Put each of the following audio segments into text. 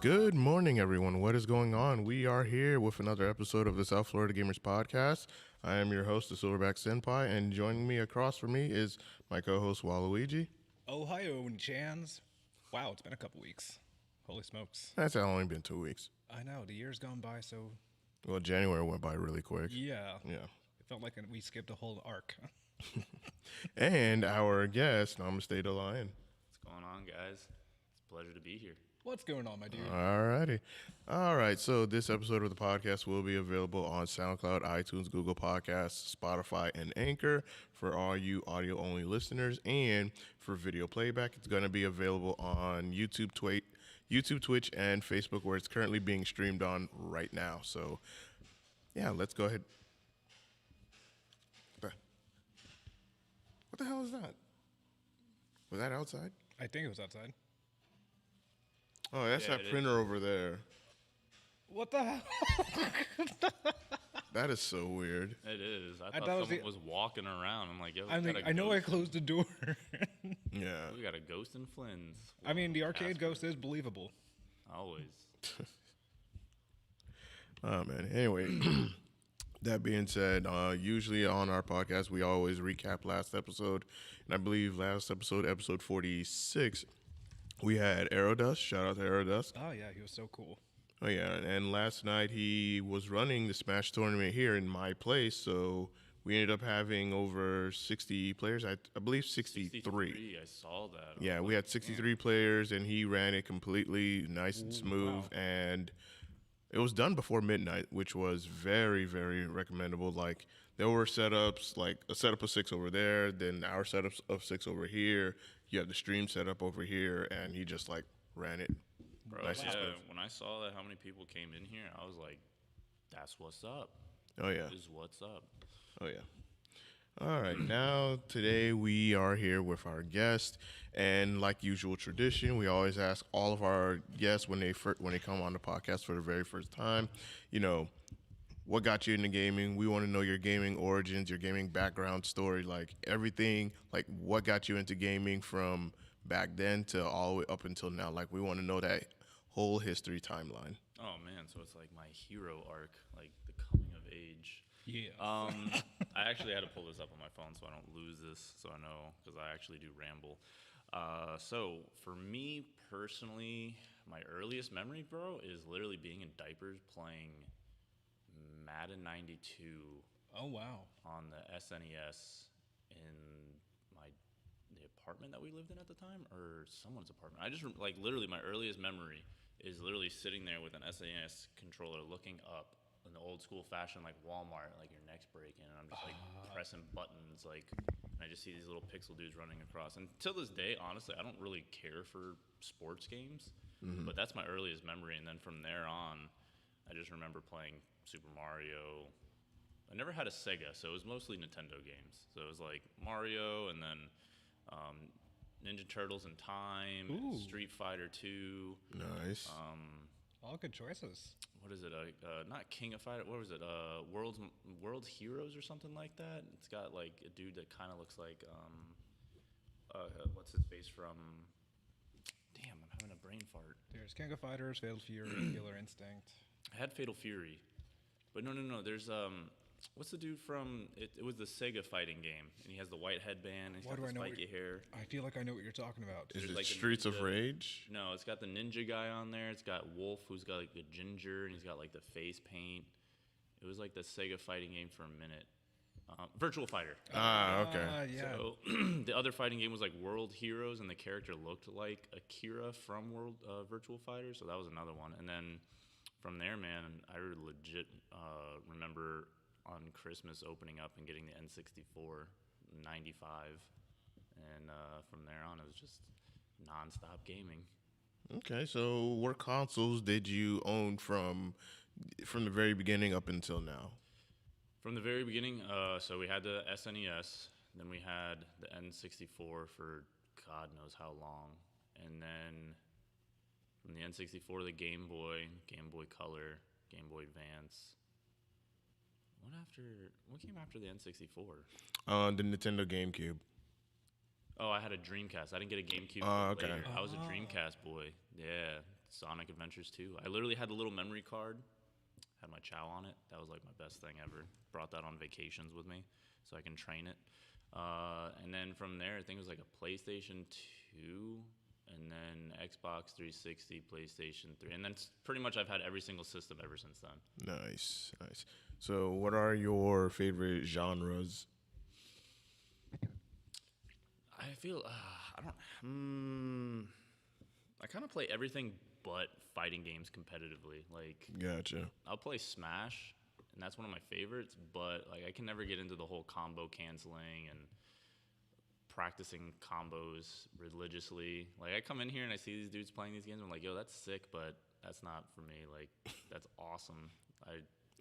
Good morning, everyone. What is going on? We are here with another episode of the South Florida Gamers Podcast. I am your host, TheSilverbackSenpai, and joining me across from me is my co-host, Waluigi. Ohio and Chans. Wow, it's been a couple weeks. Holy smokes. That's only been 2 weeks. I know, the year's gone by so... Well, January went by really quick. Yeah. Yeah. It felt like we skipped a whole arc. And our guest, Namaste the Lion. What's going on, guys? It's a pleasure to be here. What's going on, my dude? Alrighty. All right, so this episode of the podcast will be available on SoundCloud, iTunes, Google Podcasts, Spotify, and Anchor for all you audio-only listeners. And for video playback, it's going to be available on YouTube, Twitch, and Facebook, where it's currently being streamed on right now. So, yeah, let's go ahead. What the hell is that? Was that outside? I think it was outside. Oh, that's Yeah, that printer over there. What the hell? That is so weird. It is. I thought thought it was someone was walking around. I'm like, yo, I we mean, got a I know I ghost. closed the door. Yeah. We got a ghost in Flynn's. I mean, the arcade Casper. ghost is believable. Always. Oh, man. Anyway, that being said, usually on our podcast, we always recap last episode. And I believe last episode, episode 46, we had Aerodust. Shout out to Aerodust. Oh, yeah, he was so cool. Oh, yeah. And last night he was running the Smash tournament here in my place. So we ended up having over 60 players. I believe 63. I saw that. Yeah, we had 63 players, and he ran it completely nice and smooth. wow. And it was done before midnight, which was very, very recommendable. Like, there were setups, like a setup of 6 over there, then our setups of 6 over here. You have the stream setup over here, and he just, like, ran it. Bro, Nice and yeah, smooth. when I saw that, how many people came in here, I was like, that's what's up. Oh, yeah. Is what's up. Oh, yeah. All right. Now, today we are here with our guest. And like usual tradition, we always ask all of our guests when they come on the podcast for the very first time, you know, what got you into gaming? We want to know your gaming origins, your gaming background story, like everything, like what got you into gaming from back then to all the way up until now. Like, we want to know that whole history timeline. Oh, man. So it's like my hero arc, like the coming of age. Yeah. I actually had to pull this up on my phone so I don't lose this, so I know, because I actually do ramble. So for me personally, my earliest memory, bro, is literally being in diapers playing Madden 92 Oh, wow. on the SNES in the apartment that we lived in at the time, or someone's apartment. I just like literally my earliest memory is literally sitting there with an SNES controller, looking up in the old school fashion, like Walmart, like your neck's breaking, and I'm just like pressing buttons, like, and I just see these little pixel dudes running across. And till this day, honestly, I don't really care for sports games, but that's my earliest memory. And then from there on, I just remember playing Super Mario. I never had a Sega, so it was mostly Nintendo games. So it was like Mario, and then Ninja Turtles in Time, Ooh. Street Fighter 2. Nice. All good choices. What is it? Not King of Fighter. What was it? World Heroes or something like that. It's got like a dude that kind of looks like what's his face from? Damn, I'm having a brain fart. There's King of Fighters, Fatal Fury, Killer Instinct. I had Fatal Fury, but no. There's what's the dude from? It was the Sega fighting game, and he has the white headband, and he's Why got do the I know what spiky hair. I feel like I know what you're talking about. Is there's it like a Streets of ninja- Rage? No, it's got the ninja guy on there. It's got Wolf, who's got like the ginger, and he's got like the face paint. It was like the Sega fighting game for a minute. Virtual Fighter. Okay. Yeah. So the other fighting game was like World Heroes, and the character looked like Akira from Virtual Fighter. So that was another one. And then from there, man, I legit remember on Christmas opening up and getting the N64 95, and from there on it was just nonstop gaming. Okay, so what consoles did you own from the very beginning up until now? From the very beginning, so we had the SNES, then we had the N64 for God knows how long, and then from the N64, the Game Boy Color, Game Boy Advance. What came after the N64? The Nintendo GameCube. Oh, I had a Dreamcast. I didn't get a GameCube Oh, till okay. later. I was a Dreamcast boy. Yeah, Sonic Adventures 2. I literally had the little memory card, had my Chow on it. That was like my best thing ever. Brought that on vacations with me so I can train it. And then from there, I think it was like a PlayStation 2, and then Xbox 360, PlayStation 3. And then pretty much I've had every single system ever since then. Nice, nice. So, what are your favorite genres? I feel, I don't, I kind of play everything but fighting games competitively. Like, Gotcha. I'll play Smash, and that's one of my favorites, but like I can never get into the whole combo canceling and practicing combos religiously. Like I come in here and I see these dudes playing these games, I'm like, yo, that's sick, but that's not for me. Like, that's awesome.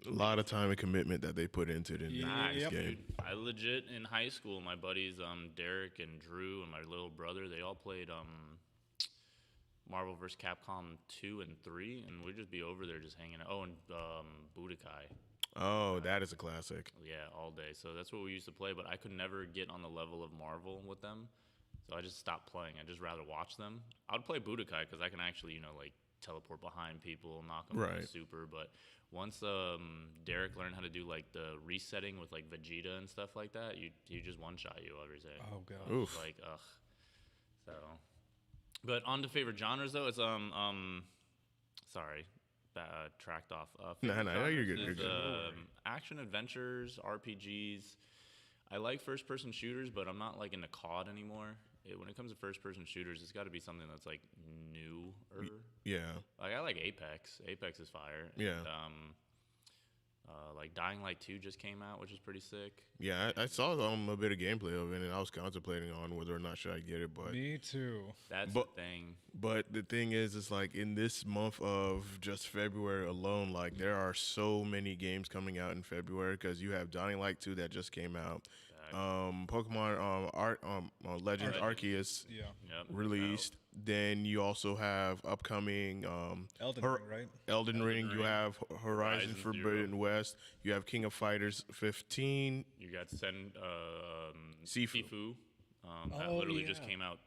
A lot of time and commitment that they put into this Yep. game. Dude, I legit in high school, my buddies Derek and Drew and my little brother, they all played Marvel vs. Capcom 2 and 3, and we'd just be over there just hanging out. Oh, and Budokai. Oh, that is a classic. Yeah, all day. So that's what we used to play, but I could never get on the level of Marvel with them. So I just stopped playing. I'd just rather watch them. I'd play Budokai because I can actually, like, teleport behind people, knock them Right. super. But once Derek learned how to do, like, the resetting with, like, Vegeta and stuff like that, you just one-shot you every day. Oh god. Oof. Like, ugh. So, but on to favorite genres, though, it's, sorry. Tracked off. Nah, Favorite nah, you're genres good, you're is, good. action adventures, RPGs. I like first-person shooters, but I'm not like into COD anymore. When it comes to first-person shooters, it's got to be something that's like newer. Yeah. Like I like Apex. Apex is fire. Yeah. And, like Dying Light 2 just came out, which is pretty sick. Yeah, I saw a bit of gameplay of it, and I was contemplating on whether or not should I get it, but Me too. That's But- the thing. but the thing is, it's like in this month of just February alone, like there are so many games coming out in February because you have Dying Light 2 that just came out, Pokemon Legends Arceus Yeah. Yep. released. Then you also have upcoming Elden Her- Ring, right? Elden Ring. You Ring. have Horizon Horizon Forbidden Zero. West. You have King of Fighters 15. You got Sifu. That Oh, literally just yeah. came out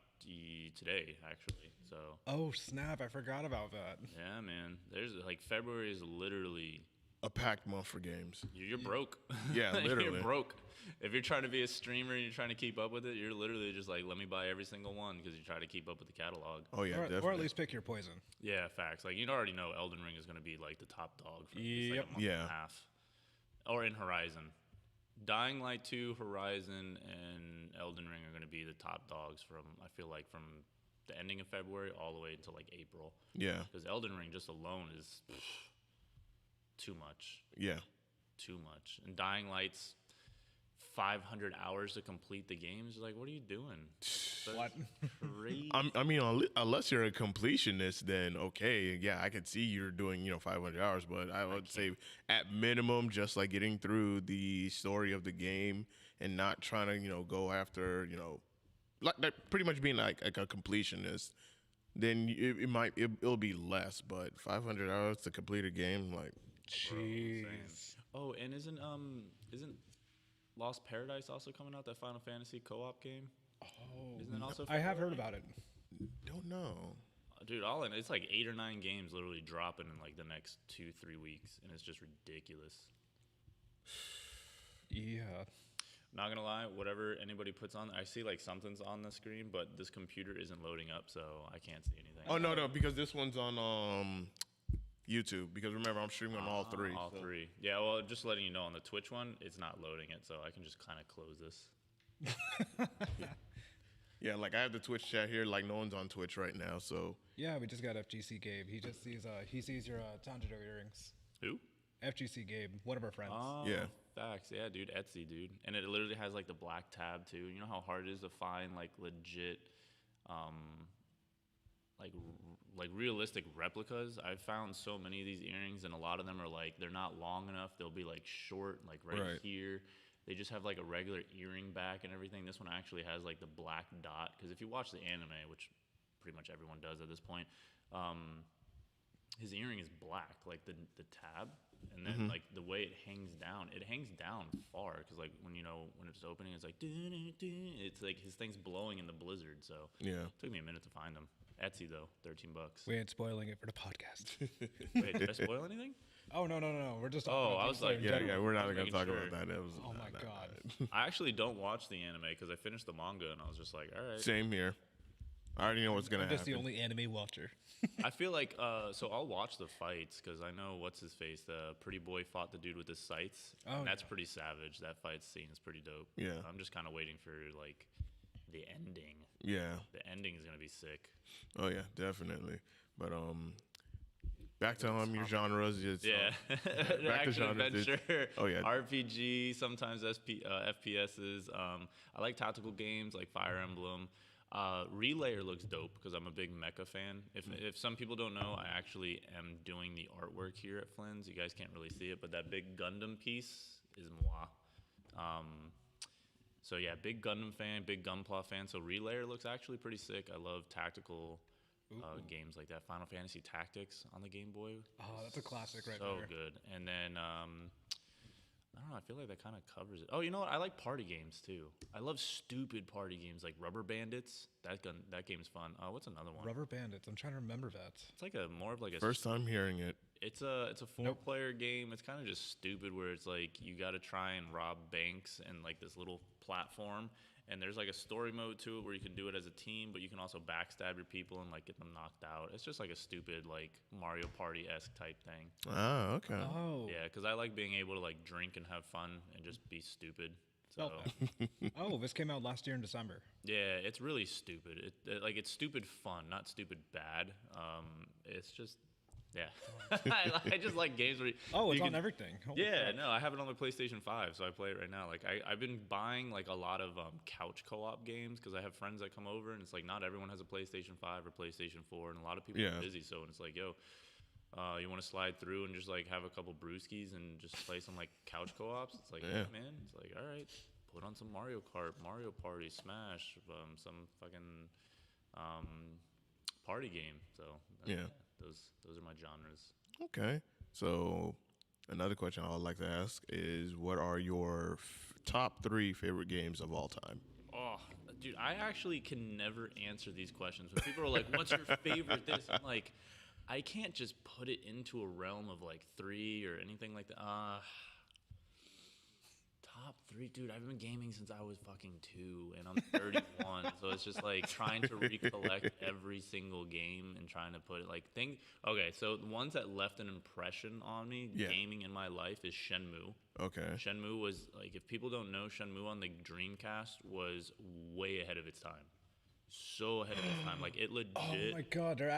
today, actually. So Oh snap! I forgot about that. yeah, man. There's like February is literally A packed month for games. you're broke. Yeah, literally. You're broke. If you're trying to be a streamer and you're trying to keep up with it, you're literally just like, let me buy every single one because you try to keep up with the catalog. Oh yeah, Or definitely. at least pick your poison. Yeah, facts. Like you already know Elden Ring is going to be like the top dog for at least, like, Yep. a month Yeah. and a half. Or in Horizon. Dying Light 2, Horizon, and Elden Ring are going to be the top dogs from, I feel like, from the ending of February all the way until like April. Yeah, Because Elden Ring just alone is too much. yeah. Too much. And Dying Light's 500 hours to complete the games. Like, what are you doing? That's What? crazy. I mean, unless you're a completionist, then okay, yeah, I could see you're doing 500 hours, but I would say at minimum, just like getting through the story of the game and not trying to go after like pretty much being like a completionist. Then it'll be less, but 500 hours to complete a game, like Jeez. Oh, and isn't Lost Paradise also coming out? That Final Fantasy co-op game? Oh. Isn't it also? I have heard about it. don't know. Dude, it's like 8 or 9 games literally dropping in like the next 2-3 weeks, and it's just ridiculous. Yeah. Not gonna lie, whatever anybody puts on, I see like something's on the screen, but this computer isn't loading up, so I can't see anything. Oh no, because this one's on YouTube. Because remember, I'm streaming on all three. All so- three. Yeah, well, just letting you know, on the Twitch one, it's not loading it, so I can just kind of close this. Yeah, like I have the Twitch chat here. Like no one's on Twitch right now, so Yeah, we just got FGC Gabe. He sees your Tanjiro earrings. Who? FGC Gabe, one of our friends. Oh, Yeah. Facts. Yeah, dude. Etsy, dude. And it literally has like the black tab too. You know how hard it is to find like legit, like realistic replicas. I've found so many of these earrings, and a lot of them are like they're not long enough. They'll be like short, like right here. They just have like a regular earring back and everything. This one actually has like the black dot. Because if you watch the anime, which pretty much everyone does at this point, his earring is black. black, like the tab, and then like the way it hangs down far, because like when it's opening, it's like it's like his thing's blowing in the blizzard. So Yeah. it took me a minute to find them. Etsy though, $13. We ain't spoiling it for the podcast. Wait, did I spoil anything? Oh no. We're just. Oh, I was like, Yeah, we're not gonna making talk sure. about that. It was, Oh my god. I actually don't watch the anime because I finished the manga and I was just like, all right. Same here. I already know what's gonna I'm happen. just the only anime watcher. I feel like so I'll watch the fights because I know what's his face, the pretty boy fought the dude with his sights. Oh, and that's yeah. pretty savage. That fight scene is pretty dope. Yeah. I'm just kind of waiting for like the ending. Yeah. The ending is gonna be sick. Oh yeah, definitely. But back to your genres. It's, Yeah, back to action genres. adventure. Oh, yeah. RPG, sometimes FPSs. I like tactical games like Fire Emblem. Relayer looks dope because I'm a big mecha fan. If some people don't know, I actually am doing the artwork here at Flynn's. You guys can't really see it, but that big Gundam piece is moi. So yeah, big Gundam fan, big Gunpla fan. So Relayer looks actually pretty sick. I love tactical games like that. Final Fantasy Tactics on the Game Boy. Oh, that's a classic right So there. good. And then I don't know. I feel like that kind of covers it. Oh, you know what? I like party games too. I love stupid party games like Rubber Bandits. That game's fun. What's another one? Rubber Bandits. I'm trying to remember that. It's like more of like a first time hearing it. It's a 4-player game. It's kind of just stupid where it's like you got to try and rob banks and like this little platform. And there's like a story mode to it where you can do it as a team, but you can also backstab your people and like get them knocked out. It's just like a stupid like Mario Party-esque type thing. Ah, okay. Oh. Yeah, because I like being able to like drink and have fun and just be stupid. So Felt that. Oh, this came out last year in December. yeah, it's really stupid. It's stupid fun, not stupid bad. It's just yeah. I just like games where Oh, it's you on can- everything. Holy Yeah, crap. no, I have it on the PlayStation 5, so I play it right now. Like I've been buying like a lot of couch co-op games because I have friends that come over, and it's like not everyone has a PlayStation 5 or PlayStation 4, and a lot of people Yeah. are busy. So it's like, yo, you want to slide through and just like have a couple brewskis and just play some like couch co-ops? It's like, yeah, man. It's like, all right, put on some Mario Kart, Mario Party, Smash, some fucking party game. So Yeah. those are my genres. Okay. So another question I would like to ask is, what are your top 3 favorite games of all time? Oh, dude, I actually can never answer these questions. When people are like, "What's your favorite?" This, I'm like, I can't just put it into a realm of like 3 or anything like that. Top 3, dude. I've been gaming since I was fucking 2, and I'm 31. So it's just like trying to recollect every single game and trying to put it like Okay, so the ones that left an impression on me, Yeah. gaming in my life, is Shenmue. Okay. Shenmue was like, if people don't know, Shenmue on the Dreamcast was way ahead of its time. So ahead of its time. Like it legit. Oh my god, they're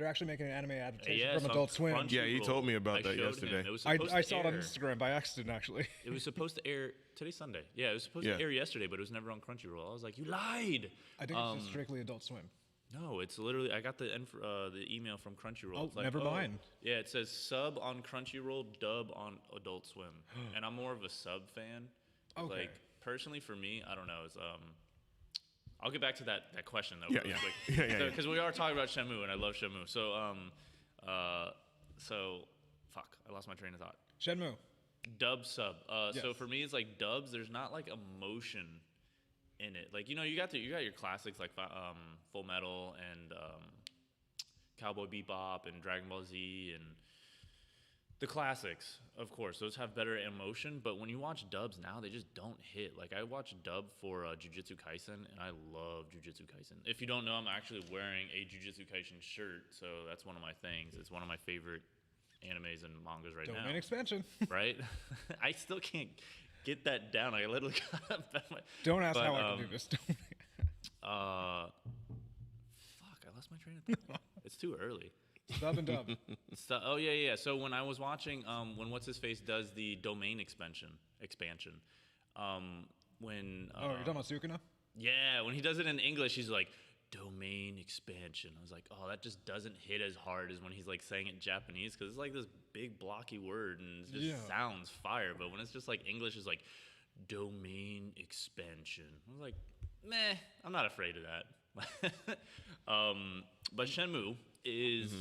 actually making an anime adaptation Yeah, from some Adult Swim. Crunchyroll. Yeah, you told me about I that showed yesterday. him. It was I supposed saw to it on air. Instagram by accident, actually. It was supposed to air today's Sunday. Yeah, it was supposed Yeah. to air yesterday, but it was never on Crunchyroll. I was like, you lied. I think it's just strictly Adult Swim. No, it's literally. I got the email from Crunchyroll. Oh, It's like, never mind. Yeah, it says sub on Crunchyroll, dub on Adult Swim, and I'm more of a sub fan. Okay. Like personally, for me, I don't know. It's I'll get back to that question though. Yeah, real yeah. quick. Yeah. Because we are talking about Shenmue, and I love Shenmue. So fuck, I lost my train of thought. Shenmue. Dub sub. So Yes. for me, it's like dubs. There's not like emotion in it. Like you got your classics like Full Metal and Cowboy Bebop and Dragon Ball Z and the classics. Of course, those have better emotion. But when you watch dubs now, they just don't hit. Like I watched dub for Jujutsu Kaisen, and I love Jujutsu Kaisen. If you don't know, I'm actually wearing a Jujutsu Kaisen shirt, so that's one of my things. It's one of my favorite animes and mangas right now. Domain expansion. Right? I still can't get that down. I literally Don't ask But, how I can do this. fuck, I lost my train of thought. It's too early. Sub and dub. So, oh yeah. So when I was watching, when what's his face does the domain expansion, when Oh, you're talking about Sukuna? yeah, when he does it in English, he's like domain expansion. I was like, oh, that just doesn't hit as hard as when he's like saying it in Japanese because it's like this big blocky word and it just sounds fire. But when it's just like English is like domain expansion, I was like, meh, I'm not afraid of that. But Shenmue is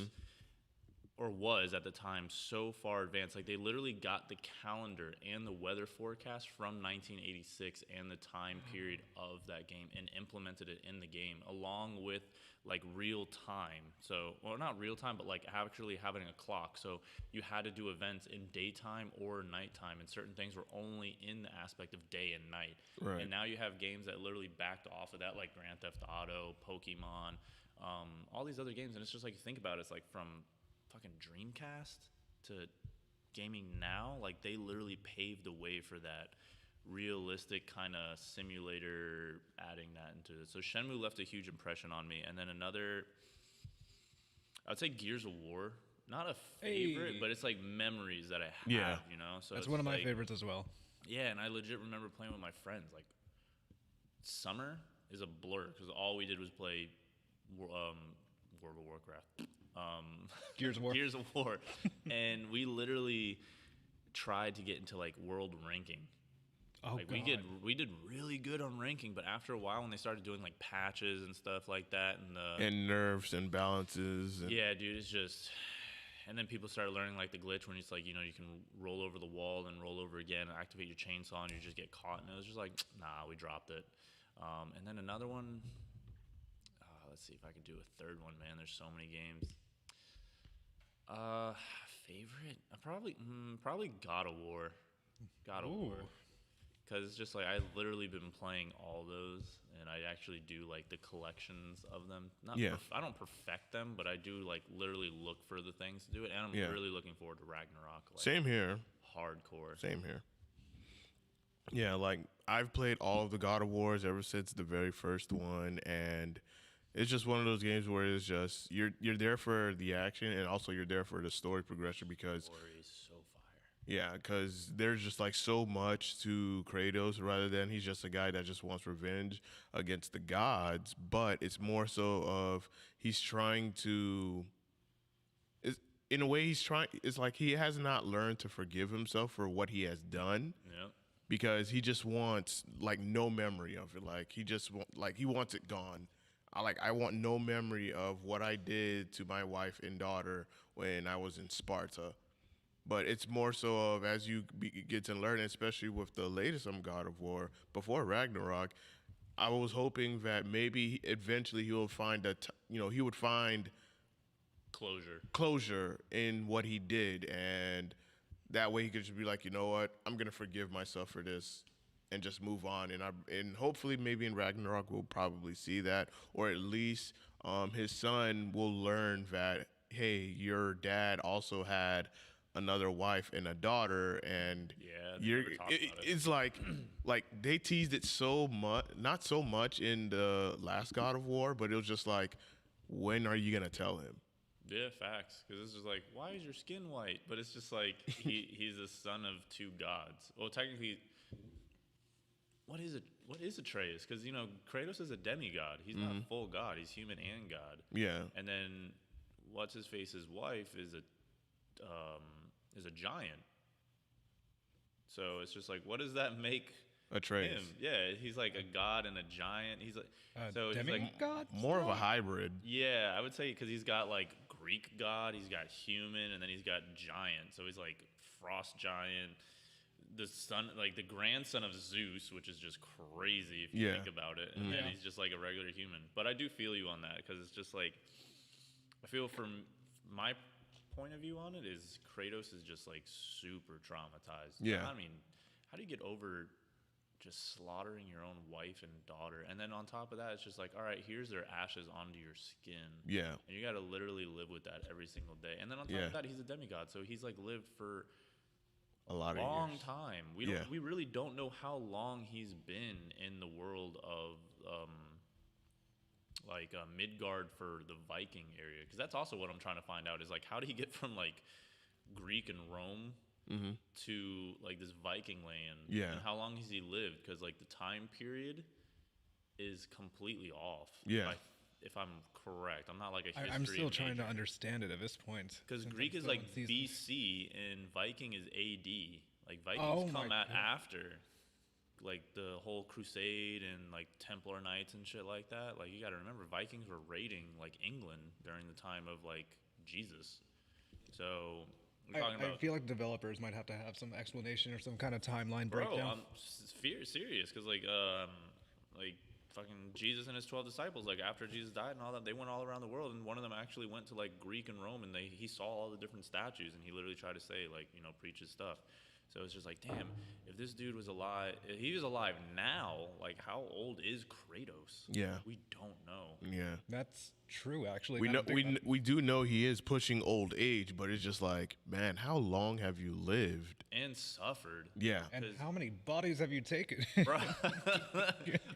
or was at the time so far advanced. Like they literally got the calendar and the weather forecast from 1986 and the time period of that game and implemented it in the game along with like real time. So, well, not real time, but like actually having a clock. So you had to do events in daytime or nighttime, and certain things were only in the aspect of day and night. Right. And now you have games that literally backed off of that, like Grand Theft Auto, Pokemon, all these other games. And it's just like, you think about it, it's like from fucking Dreamcast to gaming now, like they literally paved the way for that realistic kind of simulator, adding that into it. So Shenmue left a huge impression on me. And then another, I would say Gears of War. Not a favorite, but it's like memories that I have, Yeah. you know? So That's it's one of my like, favorites as well. yeah, and I legit remember playing with my friends. Like, summer is a blur because all we did was play World of Warcraft. Gears of War. Gears of War. And we literally tried to get into like world ranking. Oh, Like God. we did really good on ranking, but after a while when they started doing like patches and stuff like that And nerves and balances. And yeah, dude, it's just, and then people started learning like the glitch when it's like, you know, you can roll over the wall and roll over again and activate your chainsaw and you just get caught, and it was just like, nah, we dropped it. And then another one, let's see if I can do a third one, man. There's so many games. Favorite? Probably God of War. God of War. Because it's just like, I've literally been playing all those, and I actually do like the collections of them. I don't perfect them, but I do like literally look for the things to do it, and I'm really looking forward to Ragnarok. Like, same here. Hardcore. Same here. Yeah, like I've played all of the God of Wars ever since the very first one, and it's just one of those games where it's just you're there for the action, and also you're there for the story progression because Story is so fire. yeah, because there's just like so much to Kratos rather than he's just a guy that just wants revenge against the gods, but it's more so of he's trying to. In a way, it's like he has not learned to forgive himself for what he has done. Yep. Because he just wants like no memory of it. Like he wants it gone. I want no memory of what I did to my wife and daughter when I was in Sparta. But it's more so of as you get to learn, especially with the latest God of War before Ragnarok. I was hoping that maybe eventually he will find he would find closure in what he did, and that way he could just be like, you know what, I'm gonna forgive myself for this and just move on. And hopefully maybe in Ragnarok we'll probably see that, or at least his son will learn that, hey, your dad also had another wife and a daughter, and it's like they teased it so much, not so much in the last God of War, but it was just like, when are you gonna tell him? Yeah, facts. Because it's just like, why is your skin white? But it's just like, he's the son of two gods. Well, technically, what is Atreus? Because, you know, Kratos is a demigod. He's not a full god. He's human and god. Yeah. And then, what's-his-face's wife is a giant. So it's just like, what does that make Atreus. him? Yeah, he's like a god and a giant. He's like, so he's like demigod? More of a hybrid. yeah, I would say because he's got like Greek god, he's got human, and then he's got giant. So he's like frost giant, the son, like the grandson of Zeus, which is just crazy if you think about it. And then he's just like a regular human. But I do feel you on that because it's just like, I feel from my point of view on it is Kratos is just like super traumatized. Yeah. I mean, how do you get over just slaughtering your own wife and daughter, and then on top of that, it's just like, all right, here's their ashes onto your skin. Yeah. And you got to literally live with that every single day. And then on top of that, he's a demigod, so he's like lived for a lot of long years. time. We really don't know how long he's been in the world of Midgard for the Viking area, because that's also what I'm trying to find out is like, how did he get from like Greek and Rome to like this Viking land? Yeah. And how long has he lived? Because like the time period is completely off. Yeah. If I'm correct, I'm not like a history. I'm still trying major. to understand it at this point. Because since Greek I'm is still like in season. BC and Viking is AD. Like Vikings come after, like the whole Crusade and like Templar Knights and shit like that. Like you got to remember, Vikings were raiding like England during the time of like Jesus. So we're talking I about. feel like developers might have to have some explanation or some kind of timeline Bro, breakdown. I'm serious because like fucking Jesus and his 12 disciples, like after Jesus died and all that, they went all around the world, and one of them actually went to like Greek and Rome, and he saw all the different statues, and he literally tried to say like preach his stuff. So it's just like, damn, if this dude was alive, if he was alive now, like how old is Kratos? Yeah. We don't know. Yeah. That's true, actually. We now know that I think about it. we do know he is pushing old age, but it's just like, man, how long have you lived? And suffered. Yeah. And 'Cause- how many bodies have you taken? Bro,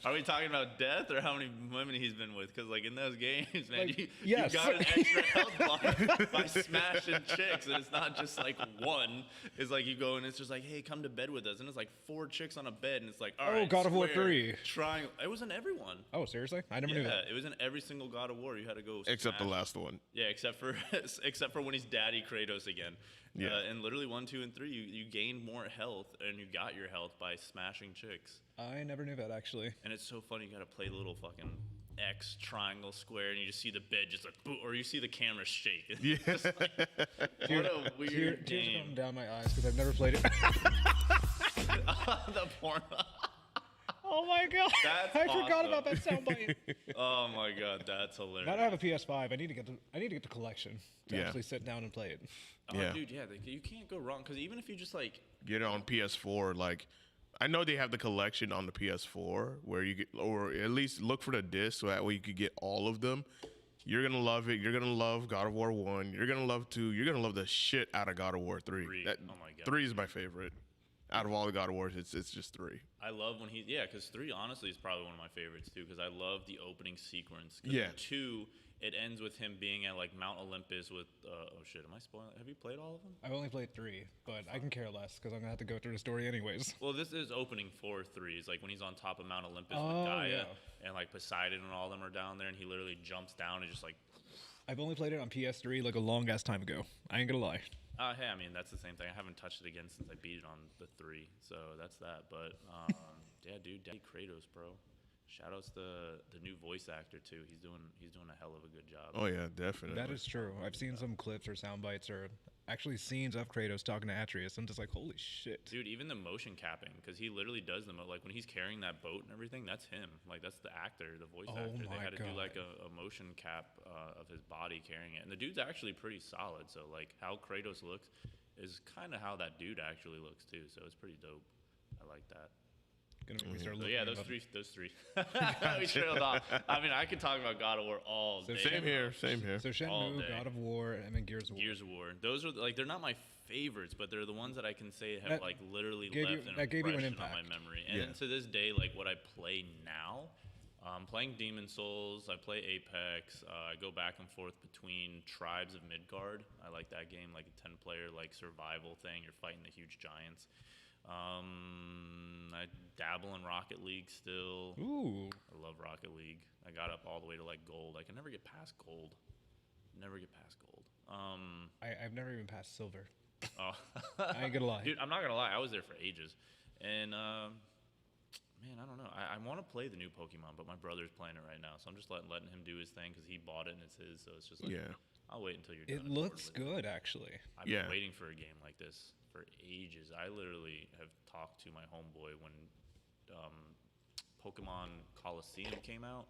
are we talking about death or how many women he's been with? Because like in those games, man, Like, you yes. got an extra health bar by smashing chicks, and it's not just like one. It's like you go and it's just like, hey, come to bed with us, and it's like 4 chicks on a bed, and it's like, all right, God of War square, 3. Triangle. It was in everyone. Oh, seriously? I never knew Yeah, that. it was in every single God of War. You had to go. Except the smash. last one. Yeah, except for when he's Daddy Kratos again. Yeah. And literally 1, 2, and 3, you gained more health, and you got your health by smashing chicks. I never knew that, actually. And it's so funny. You gotta play the little fucking X, triangle, square, and you just see the bed just like, boom, or you see the camera shake. It's Yeah. just like, what a weird Tears are coming game. down my eyes because I've never played it. The porn. Oh my god! That's I forgot awesome. about that soundbite. Oh my god, that's hilarious. Now that I have a PS5, I need to get the collection to Yeah. actually sit down and play it. Oh, Yeah. dude, yeah, you can't go wrong because even if you just like, Get it on PS4. Like, I know they have the collection on the PS4 where you get, or at least look for the disc so that way you could get all of them. You're gonna love it. You're gonna love God of War 1. You're gonna love 2. You're gonna love the shit out of God of War 3. 3. Oh my god. 3 is my favorite. Out of all the God of Wars, it's just 3. I love when because 3 honestly is probably one of my favorites too, because I love the opening sequence. 'Cause Yeah. in 2, it ends with him being at like Mount Olympus with, oh shit, am I spoiling? Have you played all of them? I've only played 3, but I can care less because I'm gonna have to go through the story anyways. Well, this is opening for 3. It's like when he's on top of Mount Olympus Oh, with Gaia, yeah. and like Poseidon and all of them are down there, and he literally jumps down and just like, I've only played it on PS3 like a long ass time ago. I ain't gonna lie. hey, I mean that's the same thing. I haven't touched it again since I beat it on the 3, so that's that. But yeah, dude, Daddy Kratos, bro. Shoutouts to the new voice actor too. He's doing a hell of a good job. Oh yeah, definitely. That is true. I've seen some clips or sound bites or actually scenes of Kratos talking to Atreus. I'm just like, holy shit. Dude, even the motion capping, because he literally does like when he's carrying that boat and everything, that's him. Like that's the actor, the voice Oh actor. They my had to do God. like a motion cap of his body carrying it, and the dude's actually pretty solid. So like how Kratos looks is kind of how that dude actually looks too. So it's pretty dope. I like that. Gonna make me start So looking yeah, him those up. three. We trailed off. I mean, I could talk about God of War all So day. Same here. Same here. So All Shenmue, day. God of War, and then Gears of War. Gears of War. Those are like they're not my favorites, but they're the ones that I can say have That like literally gave you- left an that gave you an impression on my impact. memory. And Yeah. to this day, like what I play now, playing Demon Souls, I play Apex. I go back and forth between Tribes of Midgard. I like that game, like a 10-player like survival thing. You're fighting the huge giants. I dabble in Rocket League still. Ooh. I love Rocket League. I got up all the way to like gold. I can never get past gold. Never get past gold. I've never even passed silver. Oh. I ain't gonna lie. Dude, I'm not gonna lie. I was there for ages, and man, I don't know. I want to play the new Pokemon, but my brother's playing it right now, so I'm just letting him do his thing because he bought it and it's his. So it's just like, Yeah. I'll wait until you're It done. looks with it. good, actually. I've Yeah. been waiting for a game like this for ages. I literally have talked to my homeboy when Pokemon Coliseum came out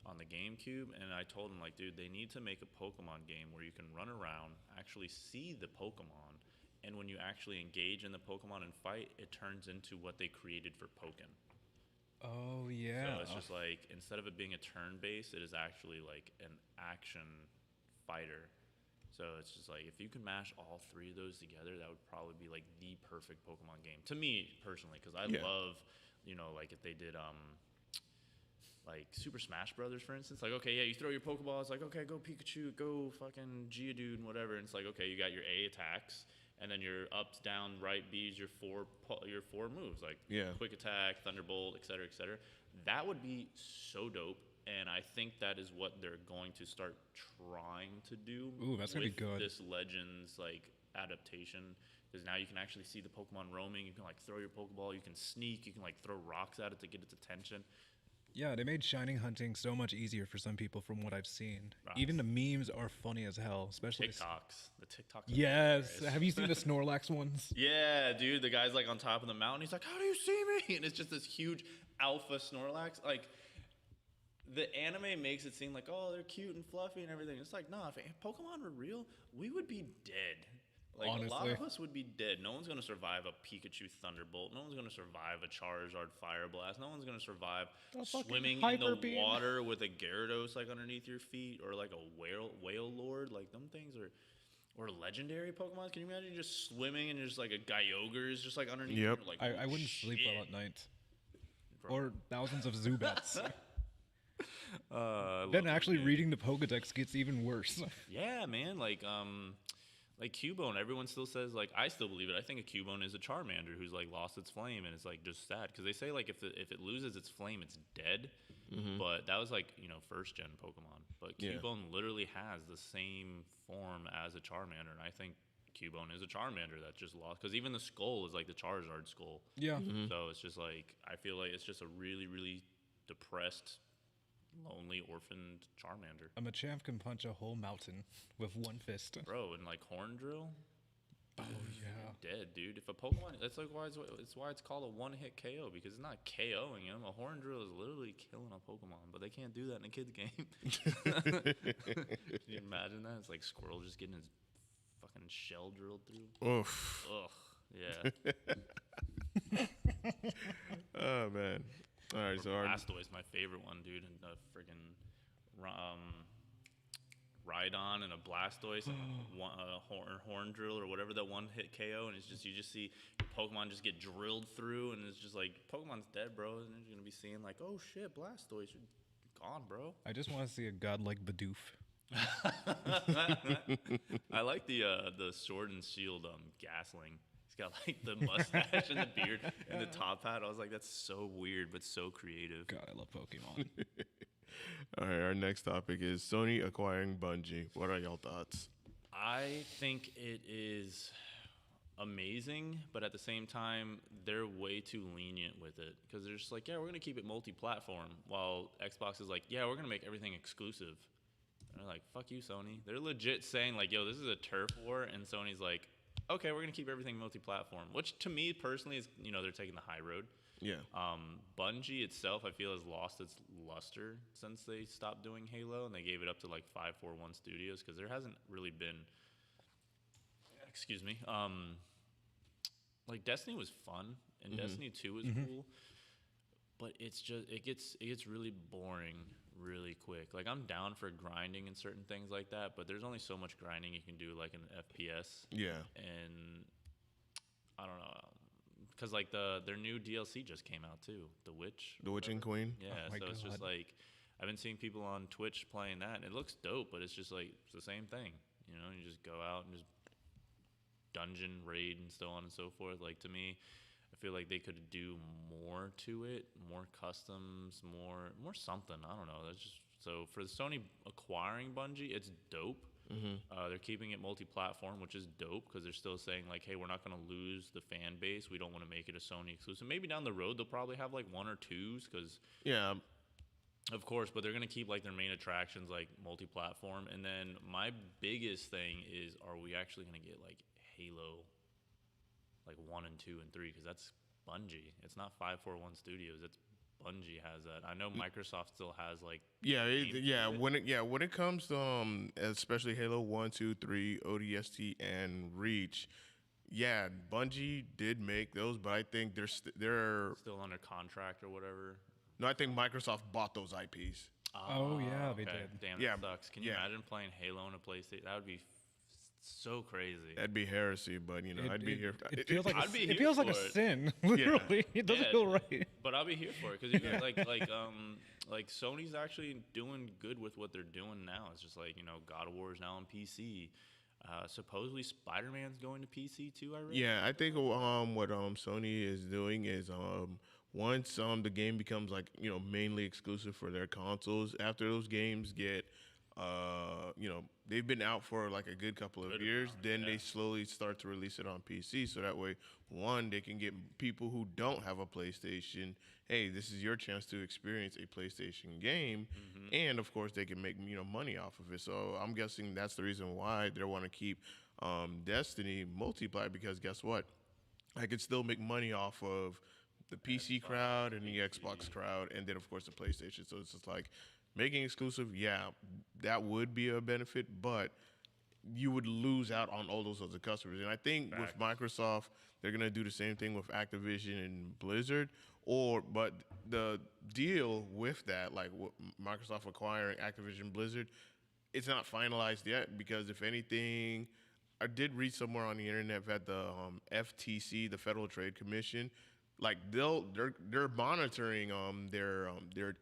on the GameCube, and I told him, like, dude, they need to make a Pokemon game where you can run around, actually see the Pokemon, and when you actually engage in the Pokemon and fight, it turns into what they created for Pokken. Oh yeah. So it's just like, instead of it being a turn-based, it is actually like an action fighter. So it's just like, if you can mash all 3 of those together, that would probably be like the perfect Pokemon game to me personally, because I Yeah. love, like if they did like Super Smash Brothers, for instance. Like, okay, yeah, you throw your Pokeball. It's like, okay, go Pikachu, go fucking Geodude, and whatever. And it's like, okay, you got your A attacks, and then your ups, down, right B's, your four moves, like Yeah. quick attack, thunderbolt, etc., etc. That would be so dope. And I think that is what they're going to start trying to do. Ooh, that's gonna be with good. This Legends like adaptation, because now you can actually see the Pokemon roaming. You can like throw your Pokeball. You can sneak. You can like throw rocks at it to get its attention. Yeah, they made shining hunting so much easier for some people from what I've seen. Right. Even the memes are funny as hell, especially TikToks. The TikToks. Are Yes. hilarious. Have you seen the Snorlax ones? Yeah, dude. The guy's like on top of the mountain. He's like, "How do you see me?" And it's just this huge alpha Snorlax. Like, the anime makes it seem like, oh, they're cute and fluffy and everything. It's like, nah, if Pokemon were real, we would be dead. Like, a lot Honestly. of us would be dead. No one's going to survive a Pikachu Thunderbolt. No one's going to survive a Charizard Fire Blast. No one's going to survive A fucking swimming in Hyper the Beam. water with a Gyarados, like, underneath your feet, or, like, a Whale Lord. Like, them things are... Or legendary Pokemon. Can you imagine just swimming and just, like, a Kyogre is just, like, underneath Yep. you? Like, I oh, wouldn't sleep well shit. at night. Bro. Or thousands of Zubats. I Then love actually it, dude. reading the Pokedex gets even worse. Yeah, man. Like Cubone, everyone still says, like, I still believe it. I think a Cubone is a Charmander who's like lost its flame, and it's like just sad because they say like if it loses its flame, it's dead. But that was like first gen Pokemon. But Yeah. Cubone literally has the same form as a Charmander, and I think Cubone is a Charmander that just lost because even the skull is like the Charizard skull. Yeah. So it's just like I feel like it's just a really really depressed, lonely, orphaned Charmander. A Machamp can punch a whole mountain with one fist. Bro, and like Horn Drill, Oh, yeah. dead, dude. If a Pokemon, that's like why it's called a one-hit KO because it's not KOing him. A Horn Drill is literally killing a Pokemon, but they can't do that in a kid's game. Can you imagine that? It's like Squirrel just getting his fucking shell drilled through. Oof. Ugh, yeah. Oh man. All right. So our Blastoise, my favorite one, dude, and a freaking Rhydon and a Blastoise, and horn Drill or whatever that one hit KO, and it's just you just see Pokemon just get drilled through, and it's just like Pokemon's dead, bro, and you're gonna be seeing like, oh shit, Blastoise, you're gone, bro. I just want to see a god like Bidoof. I like the Sword and Shield Gasling. He's got like the mustache and the beard and the top hat. I was like, that's so weird, but so creative. God, I love Pokemon. all right. Our next topic is Sony acquiring Bungie. What are y'all thoughts? I think it is amazing, but at the same time, they're way too lenient with it because they're just like, yeah, we're gonna keep it multi-platform, while Xbox is like, yeah, we're gonna make everything exclusive. And they're like, fuck you, Sony. They're legit saying like, yo, this is a turf war, and Sony's like, okay, we're gonna keep everything multi-platform, which to me personally is, they're taking the high road. Yeah. Bungie itself, I feel, has lost its luster since they stopped doing Halo and they gave it up to like 541 Studios because there hasn't really been. Excuse me. Like Destiny was fun and Destiny 2 was cool, but it's just it gets really boring really quick. Like I'm down for grinding and certain things like that, but there's only so much grinding you can do like in FPS. Yeah. And I don't know. Because like their new DLC just came out too, The Witch. The Witching Queen. Yeah, Oh my so it's just God. like I've been seeing people on Twitch playing that, and it looks dope, but it's just like it's the same thing. You just go out and just dungeon raid and so on and so forth. Like to me, I feel like they could do more to it, more customs, more something. I don't know. That's just so for Sony acquiring Bungie, it's dope. They're keeping it multi-platform, which is dope because they're still saying like, hey, we're not going to lose the fan base. We don't want to make it a Sony exclusive. Maybe down the road they'll probably have like one or twos because, Yeah. of course, but they're going to keep like their main attractions like multi-platform. And then my biggest thing is, are we actually going to get like Halo, like 1 and 2 and 3? Because that's Bungie. It's not 541 Studios. It's Bungie has that. I know Microsoft still has like When it comes to especially Halo 1, 2, 3, ODST, and Reach, yeah, Bungie did make those, but I think they're still under contract or whatever. no, I think Microsoft bought those IPs. Oh, yeah, they did. Damn, Yeah, that sucks. Can you yeah. imagine playing Halo on a PlayStation? That would be so crazy. That'd be heresy, but I'd be here. It feels like I'd be it here feels like a for it. sin. Literally, it doesn't Yeah, feel right. But I'll be here for it because you got like Sony's actually doing good with what they're doing now. It's just like God of War is now on PC. Supposedly Spider-Man's going to PC too. I read. Yeah, I think what Sony is doing is once the game becomes like mainly exclusive for their consoles, after those games get they've been out for like a good couple of Good years. amount, Then yeah. they slowly start to release it on PC. So that way, one, they can get people who don't have a PlayStation, hey, this is your chance to experience a PlayStation game. And of course, they can make money off of it. So I'm guessing that's the reason why they want to keep Destiny multiplayer, because guess what? I could still make money off of the PC crowd and the Xbox crowd, and then of course the PlayStation. So it's just like making exclusive. Yeah, that would be a benefit, but you would lose out on all those other customers. And I think with Microsoft, they're gonna do the same thing with Activision and Blizzard. But the deal with that, like Microsoft acquiring Activision Blizzard, it's not finalized yet, because if anything, I did read somewhere on the internet that the FTC, the Federal Trade Commission, like they're monitoring their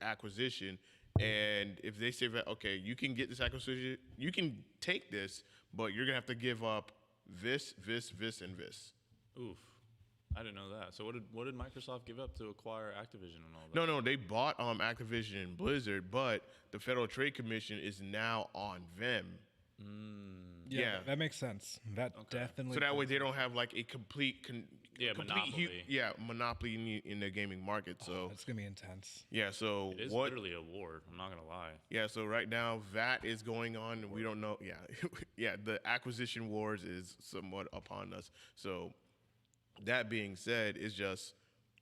acquisition, and if they say that, okay, you can get this acquisition, you can take this, but you're gonna have to give up this, and this. Oof. I didn't know that. So what did Microsoft give up to acquire Activision and all that? No, they bought Activision and Blizzard, but the Federal Trade Commission is now on them. Yeah. That makes sense. That definitely. So that way they don't have like a complete monopoly. Monopoly in the gaming market. So It's gonna be intense. yeah, so It is literally a war. I'm not gonna lie. Yeah, so right now that is going on, and we don't know. Yeah, yeah, the acquisition wars is somewhat upon us. So that being said, it's just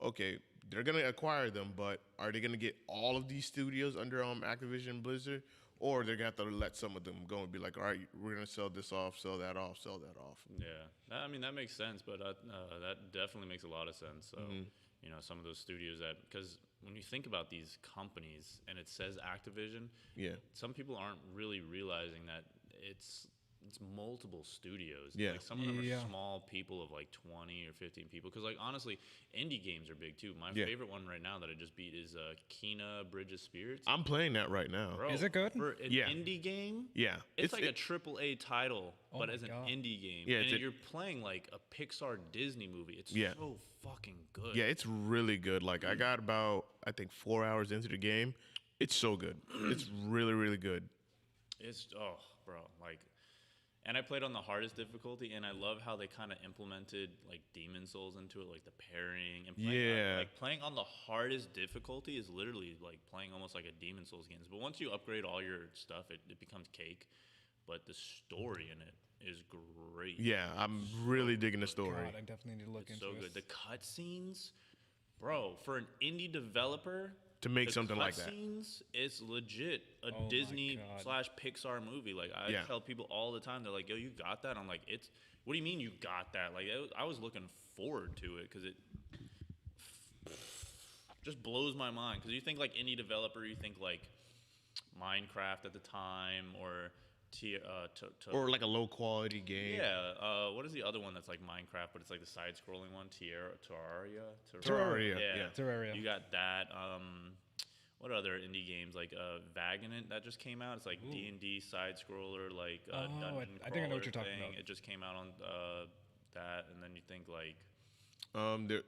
okay. They're gonna acquire them, but are they gonna get all of these studios under Activision Blizzard, or they're gonna have to let some of them go and be like, all right, we're gonna sell this off, sell that off, sell that off. Yeah, I mean that makes sense, but that definitely makes a lot of sense. So some of those studios because when you think about these companies and it says Activision, Yeah. some people aren't really realizing that it's multiple studios. Yeah. Like some of them are Yeah. small people of like 20 or 15 people. Because like honestly, indie games are big too. My Yeah. favorite one right now that I just beat is Kina Bridge of Spirits. I'm playing that right now. Bro, Is it good? for an Yeah. indie game? Yeah, It's like a AAA title, but my as an God. indie game. Yeah, and it's a- you're playing like a Pixar Disney movie. It's Yeah. so fucking good. Yeah, it's really good. Like I got about I think 4 hours into the game. It's so good. It's really, really good. It's bro, like, and I played on the hardest difficulty, and I love how they kind of implemented like Demon Souls into it, like the pairing and playing Yeah. like playing on the hardest difficulty is literally like playing almost like a Demon Souls game. But once you upgrade all your stuff, it becomes cake. But the story in it is great. Yeah, I'm really digging the story. God, I definitely need to look It's into so good. this. The cutscenes, bro, for an indie developer To make the something like that. cutscenes, it's legit a Oh my Disney God. / Pixar movie. Like I Yeah. tell people all the time, they're like, "Yo, you got that?" I'm like, "It's what do you mean you got that?" Like I was looking forward to it because it just blows my mind. Because you think like indie developer, you think like Minecraft at the time or Or like a low quality game. yeah. What is the other one that's like Minecraft, but it's like the side-scrolling one? Terraria. Terraria, yeah. Terraria. You got that. What other indie games like Vagrant that just came out? It's like D&D side-scroller, like dungeon I think I know what you're crawler talking thing. about. It just came out on that, and then you think like There's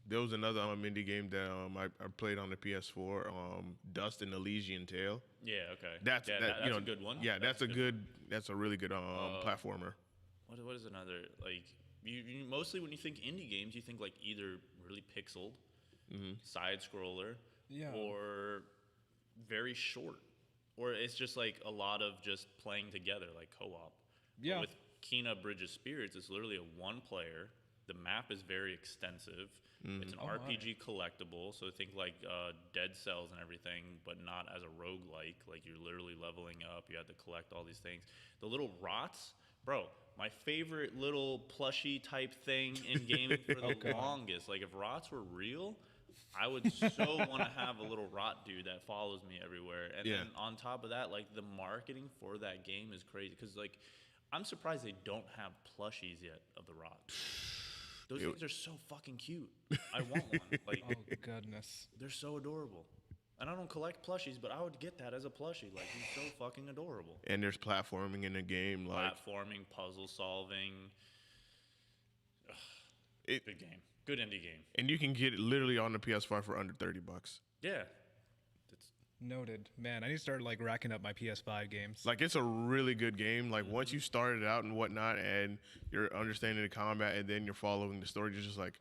there was another indie game that I played on the PS4, Dust and Elysian Tale. Yeah, okay. That's a good one. Yeah, that's a really good platformer. What is another like? You mostly when you think indie games, you think like either really pixeled, side scroller, Yeah. or very short, or it's just like a lot of just playing together like co-op. Yeah. But with Kina Bridge of Spirits, it's literally a one player. The map is very extensive. It's an RPG collectible, so think like Dead Cells and everything, but not as a roguelike. Like you're literally leveling up. You have to collect all these things. The little rots, bro. My favorite little plushie type thing in gaming for the longest. Like if rots were real, I would so want to have a little rot dude that follows me everywhere. And then on top of that, like the marketing for that game is crazy. Because like I'm surprised they don't have plushies yet of the rot. Those things are so fucking cute. I want one. Like Oh goodness. they're so adorable. And I don't collect plushies, but I would get that as a plushie. Like he's so fucking adorable. And there's platforming in the game, like Platforming, puzzle solving. it, Good game. Good indie game. and you can get it literally on the PS5 for under $30. Yeah. Noted. Man, I need to start like racking up my PS5 games. Like it's a really good game. Like once you start it out and whatnot, and you're understanding the combat, and then you're following the story, you're just like,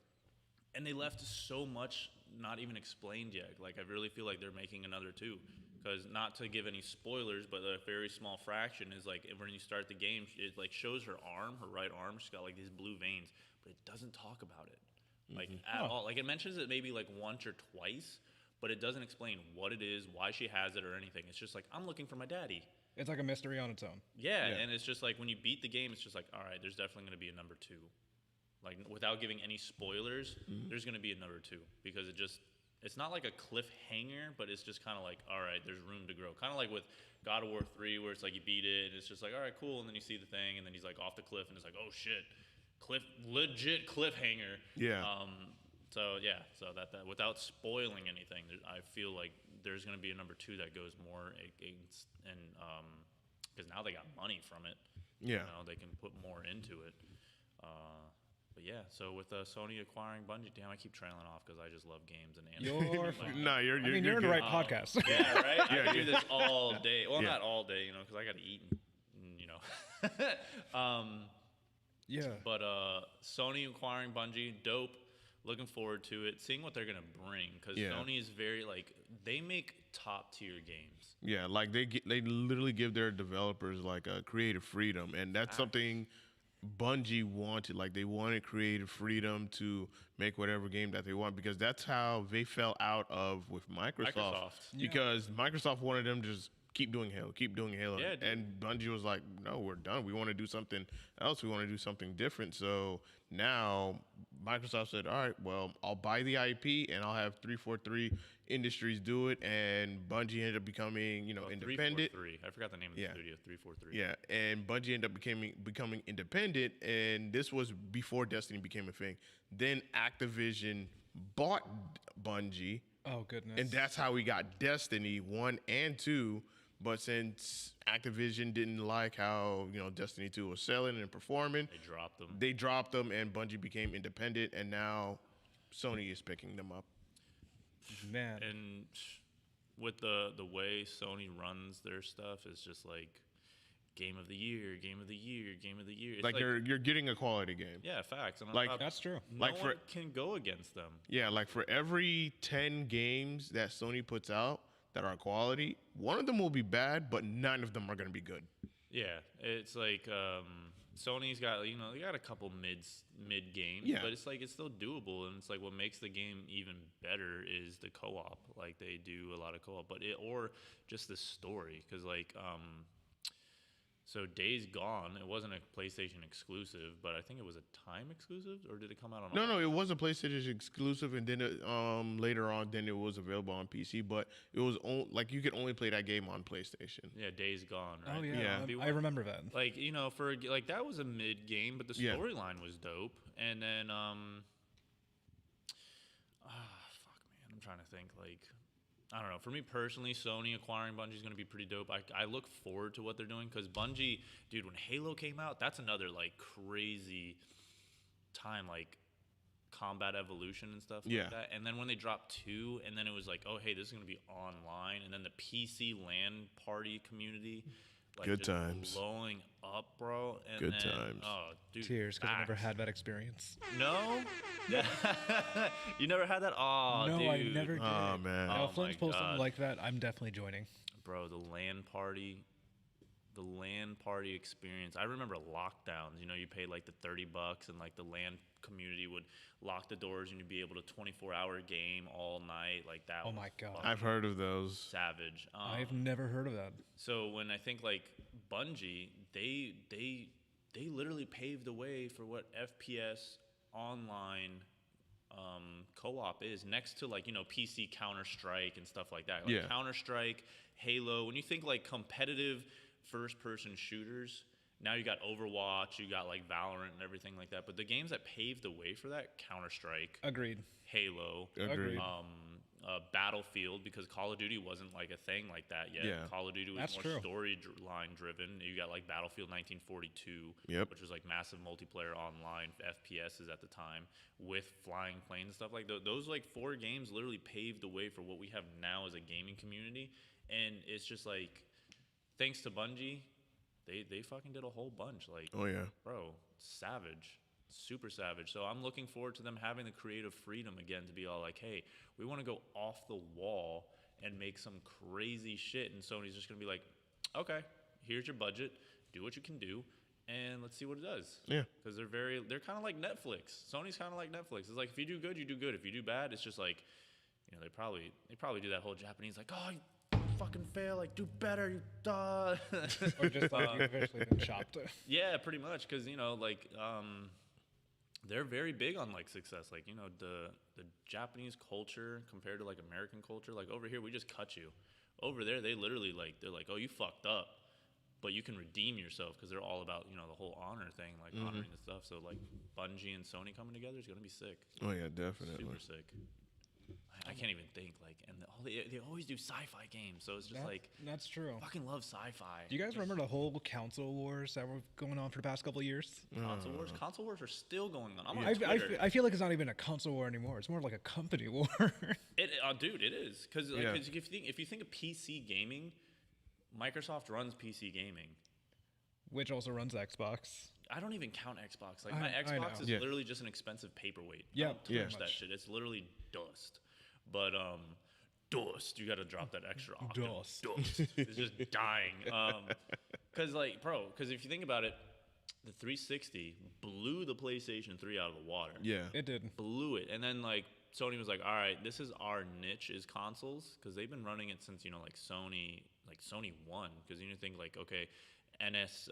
And they left so much not even explained yet. Like I really feel like they're making another 2. Because not to give any spoilers, but a very small fraction is like when you start the game, it like shows her arm, her right arm. She's got like these blue veins, but it doesn't talk about it like at all. Like it mentions it maybe like once or twice, but it doesn't explain what it is, why she has it, or anything. It's just like I'm looking for my daddy. It's like a mystery on its own. Yeah, and it's just like when you beat the game, it's just like, all right, there's definitely going to be a number 2. Like without giving any spoilers, there's going to be a number 2 because it's not like a cliffhanger, but it's just kind of like, all right, there's room to grow. Kind of like with God of War 3, where it's like you beat it, and it's just like, all right, cool, and then you see the thing, and then he's like off the cliff, and it's like, oh shit, legit cliffhanger. yeah. So that without spoiling anything, I feel like there's going to be a number 2 that goes more against, and because now they got money from it. Yeah. You know, they can put more into it. But yeah, so with Sony acquiring Bungie, damn, I keep trailing off because I just love games and anime. You're Like, fine. No, you're you're in good. the right podcast. yeah, right. I Yeah, can do this all day. Well, Yeah. not all day, you know, because I got to eat, and, you know. Yeah. But Sony acquiring Bungie, dope. Looking forward to it. Seeing what they're gonna bring, because Yeah. Sony is very like they make top tier games. Yeah, like they literally give their developers like a creative freedom, and that's something Bungie wanted. Like they wanted creative freedom to make whatever game that they want, because that's how they fell out of with Microsoft. Because Microsoft wanted them to just keep doing Halo, Yeah, dude. and Bungie was like, no, we're done. We want to do something else. We want to do something different. So now Microsoft said, all right, well, I'll buy the IP and I'll have 343 Industries do it, and Bungie ended up becoming, you know, independent. 343. I forgot the name of the studio. 343. Yeah, and Bungie ended up becoming independent, and this was before Destiny became a thing. Then Activision bought Bungie, Oh goodness. and that's how we got Destiny 1 and 2. But since Activision didn't like how, you know, Destiny 2 was selling and performing, They dropped them. they dropped them, and Bungie became independent, and now Sony is picking them up. Man. And with the way Sony runs their stuff, is just like game of the year, game of the year, game of the year. It's Like you're getting a quality game. yeah, facts. And on like- top, That's true. no like one for- can go against them. Yeah, like for every 10 games that Sony puts out that are quality, one of them will be bad, but none of them are going to be good. Yeah, it's like Sony's got, you know, they got a couple mid games, Yeah. but it's like it's still doable, and it's like what makes the game even better is the co-op. Like they do a lot of co-op, but or just the story, because like so Days Gone, it wasn't a PlayStation exclusive, but I think it was a time exclusive, or did it come out on? No, it was a PlayStation exclusive, and then later on, then it was available on PC. But it was like you could only play that game on PlayStation. Yeah, Days Gone. Right? Oh Yeah. yeah. I remember that. Like, you know, for like that was a mid game, but the Yeah. storyline was dope. And then fuck man, I'm trying to think. Like, I don't know. For me personally, Sony acquiring Bungie is going to be pretty dope. I look forward to what they're doing, because Bungie, dude, when Halo came out, that's another like crazy time, like combat evolution and stuff Yeah. like that. And then when they dropped 2, and then it was like, oh hey, this is going to be online, and then the PC LAN party community, like, Good just times. blowing up, bro. And Good then, times. Oh, dude, Tears, because I never facts. had that experience. No, you never had that. Oh, no, dude. I never did. Oh, man. Now, Oh, if Flynn's my post God. something like that, I'm definitely joining. Bro, the LAN party experience. I remember lockdowns. You know, you pay like the $30, and like the LAN community would lock the doors, and you'd be able to 24-hour game all night. Like that. Oh was my God. fucking I've heard of those. savage. I've never heard of that. So when I think like Bungie, they literally paved the way for what FPS Online co-op is, next to like, you know, PC Counter-Strike and stuff like that. Like Yeah. Counter-Strike, Halo. When you think like competitive first-person shooters, now you got Overwatch, you got like Valorant and everything like that. But the games that paved the way for that, Counter-Strike, Agreed. Halo, Agreed. Battlefield, because Call of Duty wasn't like a thing like that yet. Yeah. Call of Duty was That's more true. storyline driven. You got like Battlefield 1942, Yep. which was like massive multiplayer online FPSs at the time with flying planes and stuff like those. Like 4 games literally paved the way for what we have now as a gaming community, and it's just like thanks to Bungie, they fucking did a whole bunch. Like, Oh yeah. bro, savage, super savage. So I'm looking forward to them having the creative freedom again to be all like, hey, we want to go off the wall and make some crazy shit. And Sony's just gonna be like, okay, here's your budget, do what you can do, and let's see what it does. Yeah. Because they're kind of like Netflix. Sony's kind of like Netflix. It's like if you do good, you do good. If you do bad, it's just like, you know, they probably do that whole Japanese like, oh, you fucking fail, like do better, you duh. Or just like you've eventually been chopped. Yeah, pretty much, because you know, like, they're very big on like success. Like, you know, the Japanese culture compared to like American culture. Like over here, we just cut you. Over there, they literally like they're like, oh, you fucked up, but you can redeem yourself, because they're all about, you know, the whole honor thing, like honoring the stuff. So like Bungie and Sony coming together is gonna be sick. Oh yeah, definitely. Super sick. I can't even think, like, and they always do sci-fi games, so it's just like, That's true. fucking love sci-fi. Do you guys remember the whole console wars that were going on for the past couple of years? Console wars? Console wars are still going on. I'm on I Twitter. I feel like it's not even a console war anymore. It's more like a company war. Dude, it is, because Yeah. if you think of PC gaming, Microsoft runs PC gaming. Which also runs Xbox. I don't even count Xbox. Like I- my I Xbox know. is Yeah. literally just an expensive paperweight. Yeah, I don't pretty touch that much. shit. It's literally dust. But dust. You got to drop that extra octave. Dust. Dust. It's just dying. Because if you think about it, the 360 blew the PlayStation 3 out of the water. Yeah. It did. Blew it. And then like Sony was like, all right, this is our niche, is consoles, because they've been running it since, you know, like Sony 1, because you think like, okay, NES,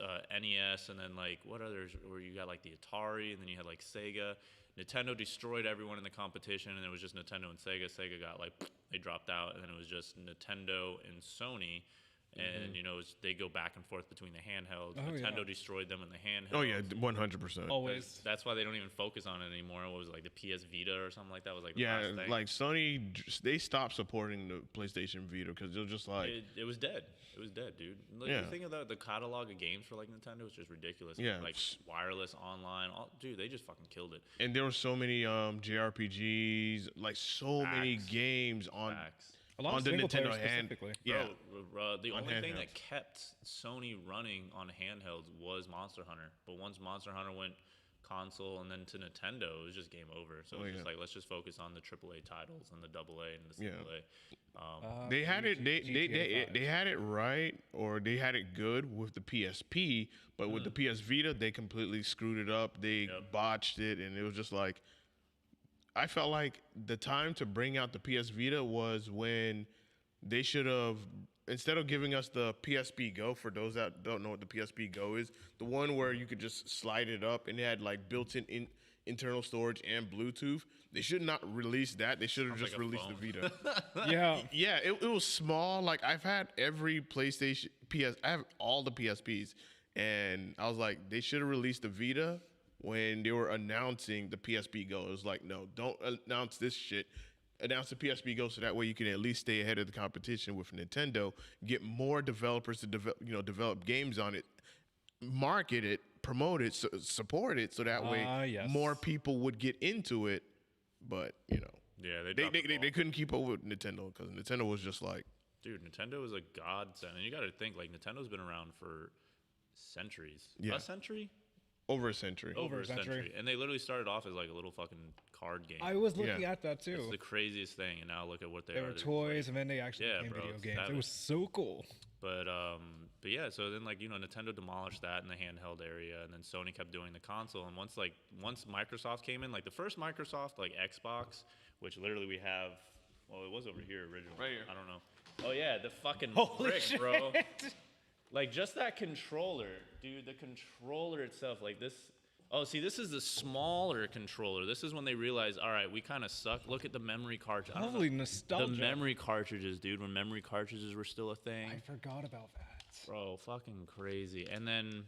and then like what others, where you got like the Atari, and then you had like Sega. Nintendo destroyed everyone in the competition, and it was just Nintendo and Sega. Sega got like, they dropped out, and then it was just Nintendo and Sony. And you know, they go back and forth between the handhelds. Oh, Nintendo yeah. destroyed them in the handhelds. Oh yeah, 100%. Always. That's why they don't even focus on it anymore. What was it, like the PS Vita or something like that? Was like the Yeah, last thing. like Sony, they stopped supporting the PlayStation Vita because they're just like, it was dead. It was dead, dude. Like, Yeah. you think of the catalog of games for like Nintendo, it's just ridiculous. Yeah. Like wireless, online, dude, they just fucking killed it. and there were so many JRPGs, like so many Facts. games on Facts. A lot on of the single player Nintendo hand. specifically. Yeah, Bro, the On only thing handhelds. that kept Sony running on handhelds was Monster Hunter. But once Monster Hunter went console and then to Nintendo, it was just game over. So it was yeah. just like, let's just focus on the AAA titles and the AA and the Yeah. single A. they had it. GTA 5. They had it right, or they had it good with the PSP, but with the PS Vita, they completely screwed it up. They botched it, and it was just like, I felt like the time to bring out the PS Vita was when they should have, instead of giving us the PSP Go, for those that don't know what the PSP Go is, the one where you could just slide it up and it had like built-in internal storage and Bluetooth. They should not release that. They should have Sounds just like a released the Vita. Yeah. Yeah, it was small. Like I've had every PlayStation, I have all the PSPs, and I was like, they should have released the Vita when they were announcing the PSP Go. It was like, no, don't announce this shit. Announce the PSP Go so that way you can at least stay ahead of the competition with Nintendo. Get more developers to develop games on it, market it, promote it, support it, so that way Yes. more people would get into it. But you know, Yeah, they they dropped the ball. they couldn't keep up with Nintendo because Nintendo was just like, Dude, Nintendo is a godsend. And you got to think, like, Nintendo's been around for centuries. Yeah. A century? over a century. Over a a century. century. And they literally started off as, like, a little fucking card game. I was looking Yeah. at that too. It's the craziest thing. And now look at what they They are. were They're just, toys, like- and then they actually Yeah, became bro, video it's games. It savage. was so cool. But yeah, so then, like, you know, Nintendo demolished that in the handheld area, and then Sony kept doing the console. And once Microsoft came in, like the first Microsoft, like Xbox, which literally we have, well, it was over here originally. Right here. I don't know. Oh yeah, the fucking Holy brick, shit. bro. Like just that controller, dude. The controller itself, like this. Oh, see, this is the smaller controller. This is when they realized, all right, we kind of suck. Look at the memory cartridge. I don't know. Holy nostalgia. The memory cartridges, dude. When memory cartridges were still a thing. I forgot about that. Bro, fucking crazy. And then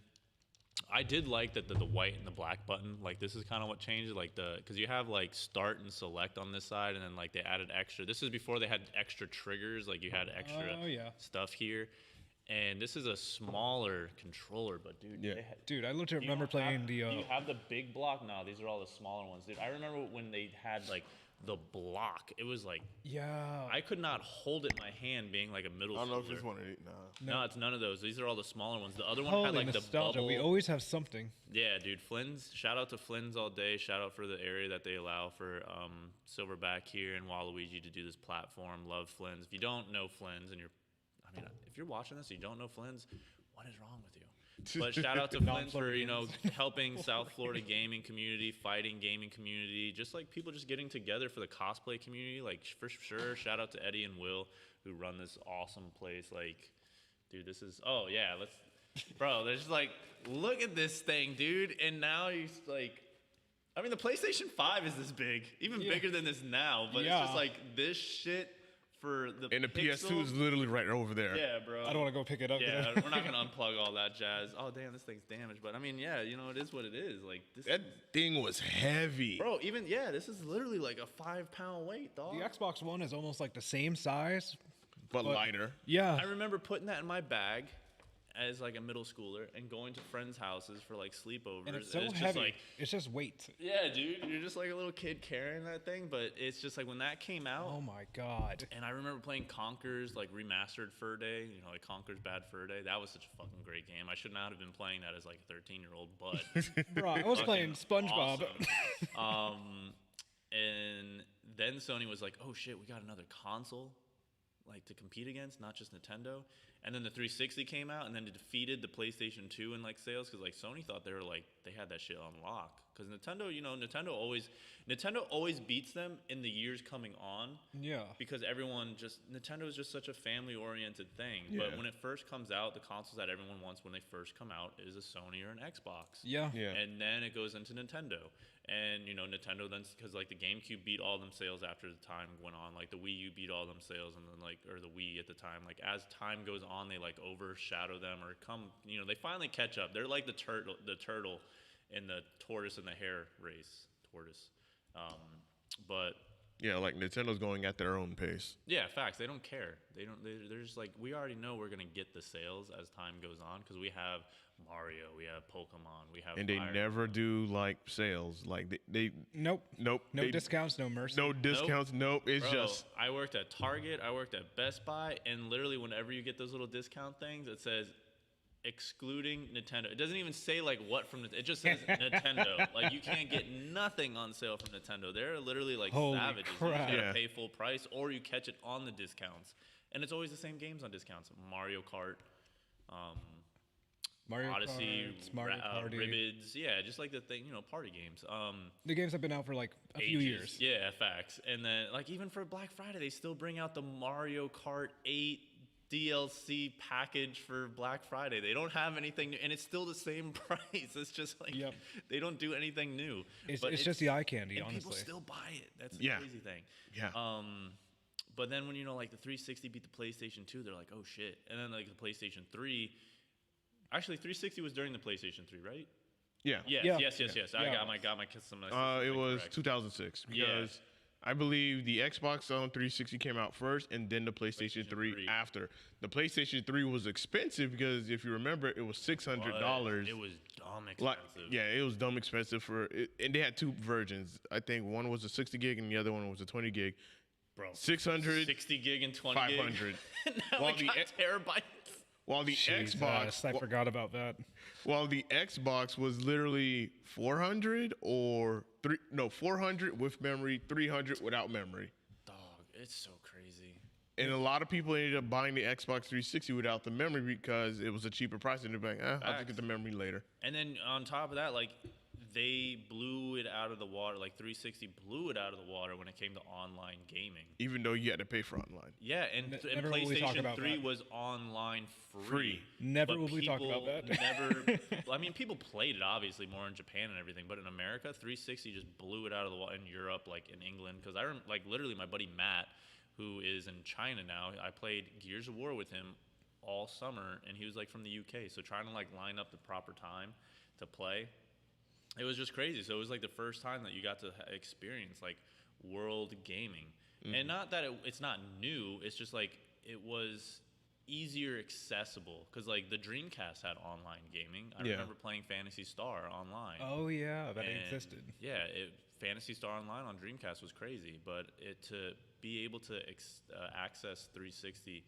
I did like that the white and the black button. Like this is kind of what changed. Like because you have like start and select on this side, and then like they added extra. This is before they had extra triggers. Like you had extra stuff here, and this is a smaller controller. But dude, Yeah. Dude, I literally remember playing the. Do you have the big block? No, these are all the smaller ones, dude. I remember when they had like the block. It was like I could not hold it in my hand, being like a middle. I don't know if schooler. it's one of these. Nah. No, it's none of those. These are all the smaller ones. The other one Holy had like nostalgia. the bubble. We always have something. Yeah, dude. Flynn's. Shout out to Flynn's all day. Shout out for the area that they allow for Silverback here in Waluigi to do this platform. Love Flynn's. If you don't know Flynn's and if you're watching this and you don't know Flynn's, what is wrong with you? But shout out to Flynn's for, helping South Florida gaming community, fighting gaming community, just like people just getting together for the cosplay community. Like, for sure, shout out to Eddie and Will who run this awesome place. Like, dude, this is, bro, there's like, look at this thing, dude. And now he's like, the PlayStation 5 is this big, even bigger than this now. But it's just like this shit. And the PS2 is literally right over there. Yeah, bro. I don't want to go pick it up. Yeah, we're not gonna unplug all that jazz. Oh damn, this thing's damaged. But it is what it is. Like that thing was heavy, bro. This is literally like a 5-pound weight, dog. The Xbox One is almost like the same size, but lighter. Yeah. I remember putting that in my bag as like a middle schooler and going to friends' houses for like sleepovers. And it's so heavy. just like, it's just weight. Yeah, dude. You're just like a little kid carrying that thing. But it's just like when that came out. Oh my god. And I remember playing Conker's like remastered Fur Day. like Conker's Bad Fur Day. That was such a fucking great game. I should not have been playing that as like a 13-year-old, but bro, I was playing SpongeBob. Awesome. And then Sony was like, oh shit, we got another console like to compete against, not just Nintendo. And then the 360 came out, and then it defeated the PlayStation 2 in like sales because like Sony thought they had that shit on lock. Because Nintendo, Nintendo always beats them in the years coming on. Yeah. Because Nintendo is just such a family-oriented thing. Yeah. But when it first comes out, the consoles that everyone wants when they first come out is a Sony or an Xbox. Yeah. And then it goes into Nintendo. And, Nintendo then, because, like, the GameCube beat all them sales after the time went on. Like, the Wii U beat all them sales, and then, like, or the Wii at the time. Like, as time goes on, they, like, overshadow them or they finally catch up. They're like the turtle in the tortoise and the hare race. But... Yeah, like Nintendo's going at their own pace. Yeah, facts. They don't care. They're just like, we already know we're going to get the sales as time goes on because we have Mario, we have Pokemon, we have And they never do like sales. Like they Nope. No discounts, no mercy. No discounts. Nope. It's Bro, just. I worked at Target, I worked at Best Buy, and literally whenever you get those little discount things, it says excluding Nintendo. It doesn't even say like what from it just says Nintendo. Like you can't get nothing on sale from Nintendo. They're literally like Holy savages. crap. You gotta pay full price or you catch it on the discounts. And it's always the same games on discounts. Mario Kart, Mario Odyssey, Karts, Mario Party. Rabbids, yeah, just like the thing, party games. The games have been out for like a few years. Yeah, facts. And then like even for Black Friday, they still bring out the Mario Kart 8 DLC package for Black Friday. They don't have anything new, and it's still the same price. It's just like they don't do anything new. It's just the eye candy, and honestly. People still buy it. That's the crazy thing. Yeah. But then when like the 360 beat the PlayStation 2, they're like, oh shit. And then like the PlayStation 3. Actually, 360 was during the PlayStation 3, right? Yeah. Yes. I Yeah. got my some. It was correct. 2006 because I believe the Xbox on 360 came out first, and then the PlayStation 3 after. The PlayStation 3 was expensive because if you remember, it was $600. It was dumb expensive. It was dumb expensive for it, and they had two versions. I think one was a 60 gig and the other one was a 20 gig. Bro, 600, 60 gig and 20 500. gig. Now While we got terabytes. While the Xbox, I forgot about that. While the Xbox was literally 400 400 with memory, 300 without memory. Dog, it's so crazy. And a lot of people ended up buying the Xbox 360 without the memory because it was a cheaper price, and they're like, I'll just get the memory later. And then on top of that, like they blew it out of the water. Like 360 blew it out of the water when it came to online gaming. Even though you had to pay for online. Yeah, and Never will we talk PlayStation about 3 that. was online free. Never But will we talk about that. People played it obviously more in Japan and everything, but in America, 360 just blew it out of the water. In Europe, like in England, because literally my buddy Matt, who is in China now, I played Gears of War with him all summer, and he was like from the UK, so trying to like line up the proper time to play, it was just crazy. So it was like the first time that you got to experience like world gaming, and not that it's not new. It's just like it was easier accessible because like the Dreamcast had online gaming. I remember playing Phantasy Star online. Oh yeah, that And, existed. Yeah, Phantasy Star Online on Dreamcast was crazy, but to be able to access 360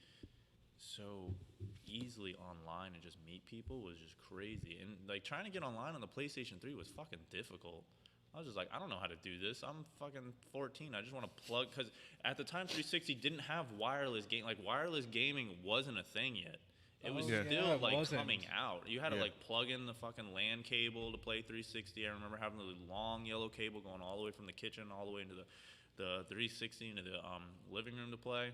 so easily online and just meet people was just crazy. And like trying to get online on the PlayStation 3 was fucking difficult. I was just like, I don't know how to do this. I'm fucking 14. I just want to plug, because at the time 360 didn't have wireless game. Like wireless gaming wasn't a thing yet. It was still it like wasn't. coming out. You had to like plug in the fucking LAN cable to play 360. I remember having the long yellow cable going all the way from the kitchen all the way into the 360 into the living room to play.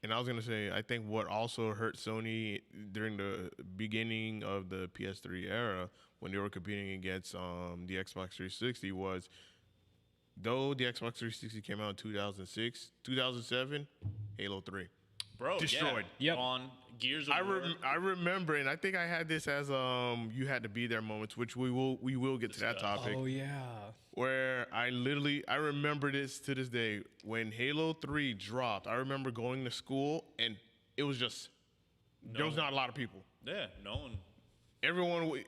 And I was gonna say, I think what also hurt Sony during the beginning of the PS3 era when they were competing against the Xbox 360 was, though the Xbox 360 came out in 2006, 2007, Halo 3. Bro, Destroyed. Yep. On Gears of War. I remember, and I think I had this as you had to be there moments, which we will get to that topic. Oh yeah. Where I remember this to this day. When Halo 3 dropped, I remember going to school and it was just, there was not a lot of people. Yeah, no one.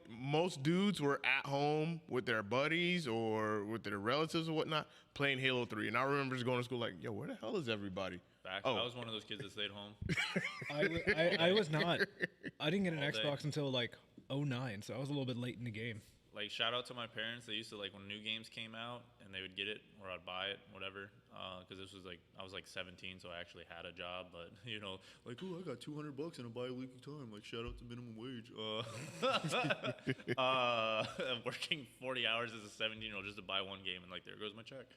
Most dudes were at home with their buddies or with their relatives or whatnot playing Halo 3. And I remember just going to school like, yo, where the hell is everybody? Facts. I was one of those kids that stayed home. I was not. I didn't get an All day. Xbox until like 09, so I was a little bit late in the game. Like, shout out to my parents. They used to, like, when new games came out and they would get it or I'd buy it, whatever. Because this was, like, I was, like, 17, so I actually had a job. But, you know, like, oh, I got $200 and I buy a week of time. Like, shout out to minimum wage. Working 40 hours as a 17-year-old just to buy one game. And, like, there goes my check.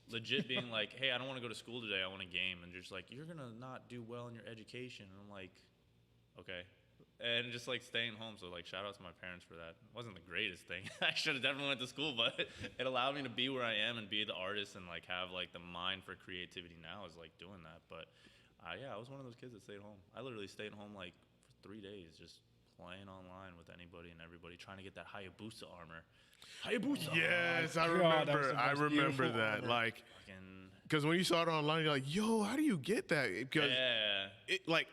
Legit being like, hey, I don't want to go to school today. I want a game. And just like, you're going to not do well in your education. And I'm like, okay. And just like staying home. So like shout out to my parents for that. It wasn't the greatest thing. I should have definitely went to school, but it allowed me to be where I am and be the artist and like have like the mind for creativity now is like doing that. But yeah, I was one of those kids that stayed home. I literally stayed home like for 3 days just playing online with anybody and everybody trying to get that Hayabusa armor. Hayabusa! Yes, I God, that was remember. the I most remember beautiful that. armor. Like, Fucking because when you saw it online, you're like, yo, how do you get that? Because yeah.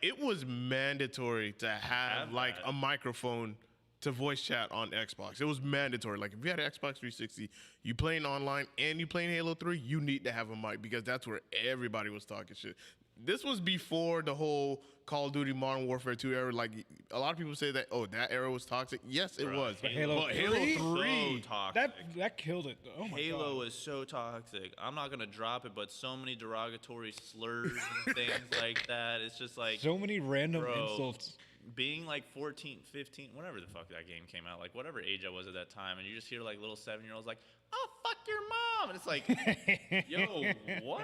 it was mandatory to have like that. a microphone to voice chat on Xbox. It was mandatory. Like if you had an Xbox 360, you playing online and you playing Halo 3, you need to have a mic because that's where everybody was talking shit. This was before the whole Call of Duty Modern Warfare 2 era. Like a lot of people say that, oh, that era was toxic. Yes, it Bro, was. Halo But Halo 3? 3, So toxic. That killed it. Oh my Halo god. is so toxic. I'm not gonna drop it, but so many derogatory slurs and things like that. It's just like So many random bro, insults. being like 14, 15, whatever the fuck that game came out, like whatever age I was at that time, and you just hear like little 7-year-olds like, "Oh fuck your mom," and it's like, yo, what?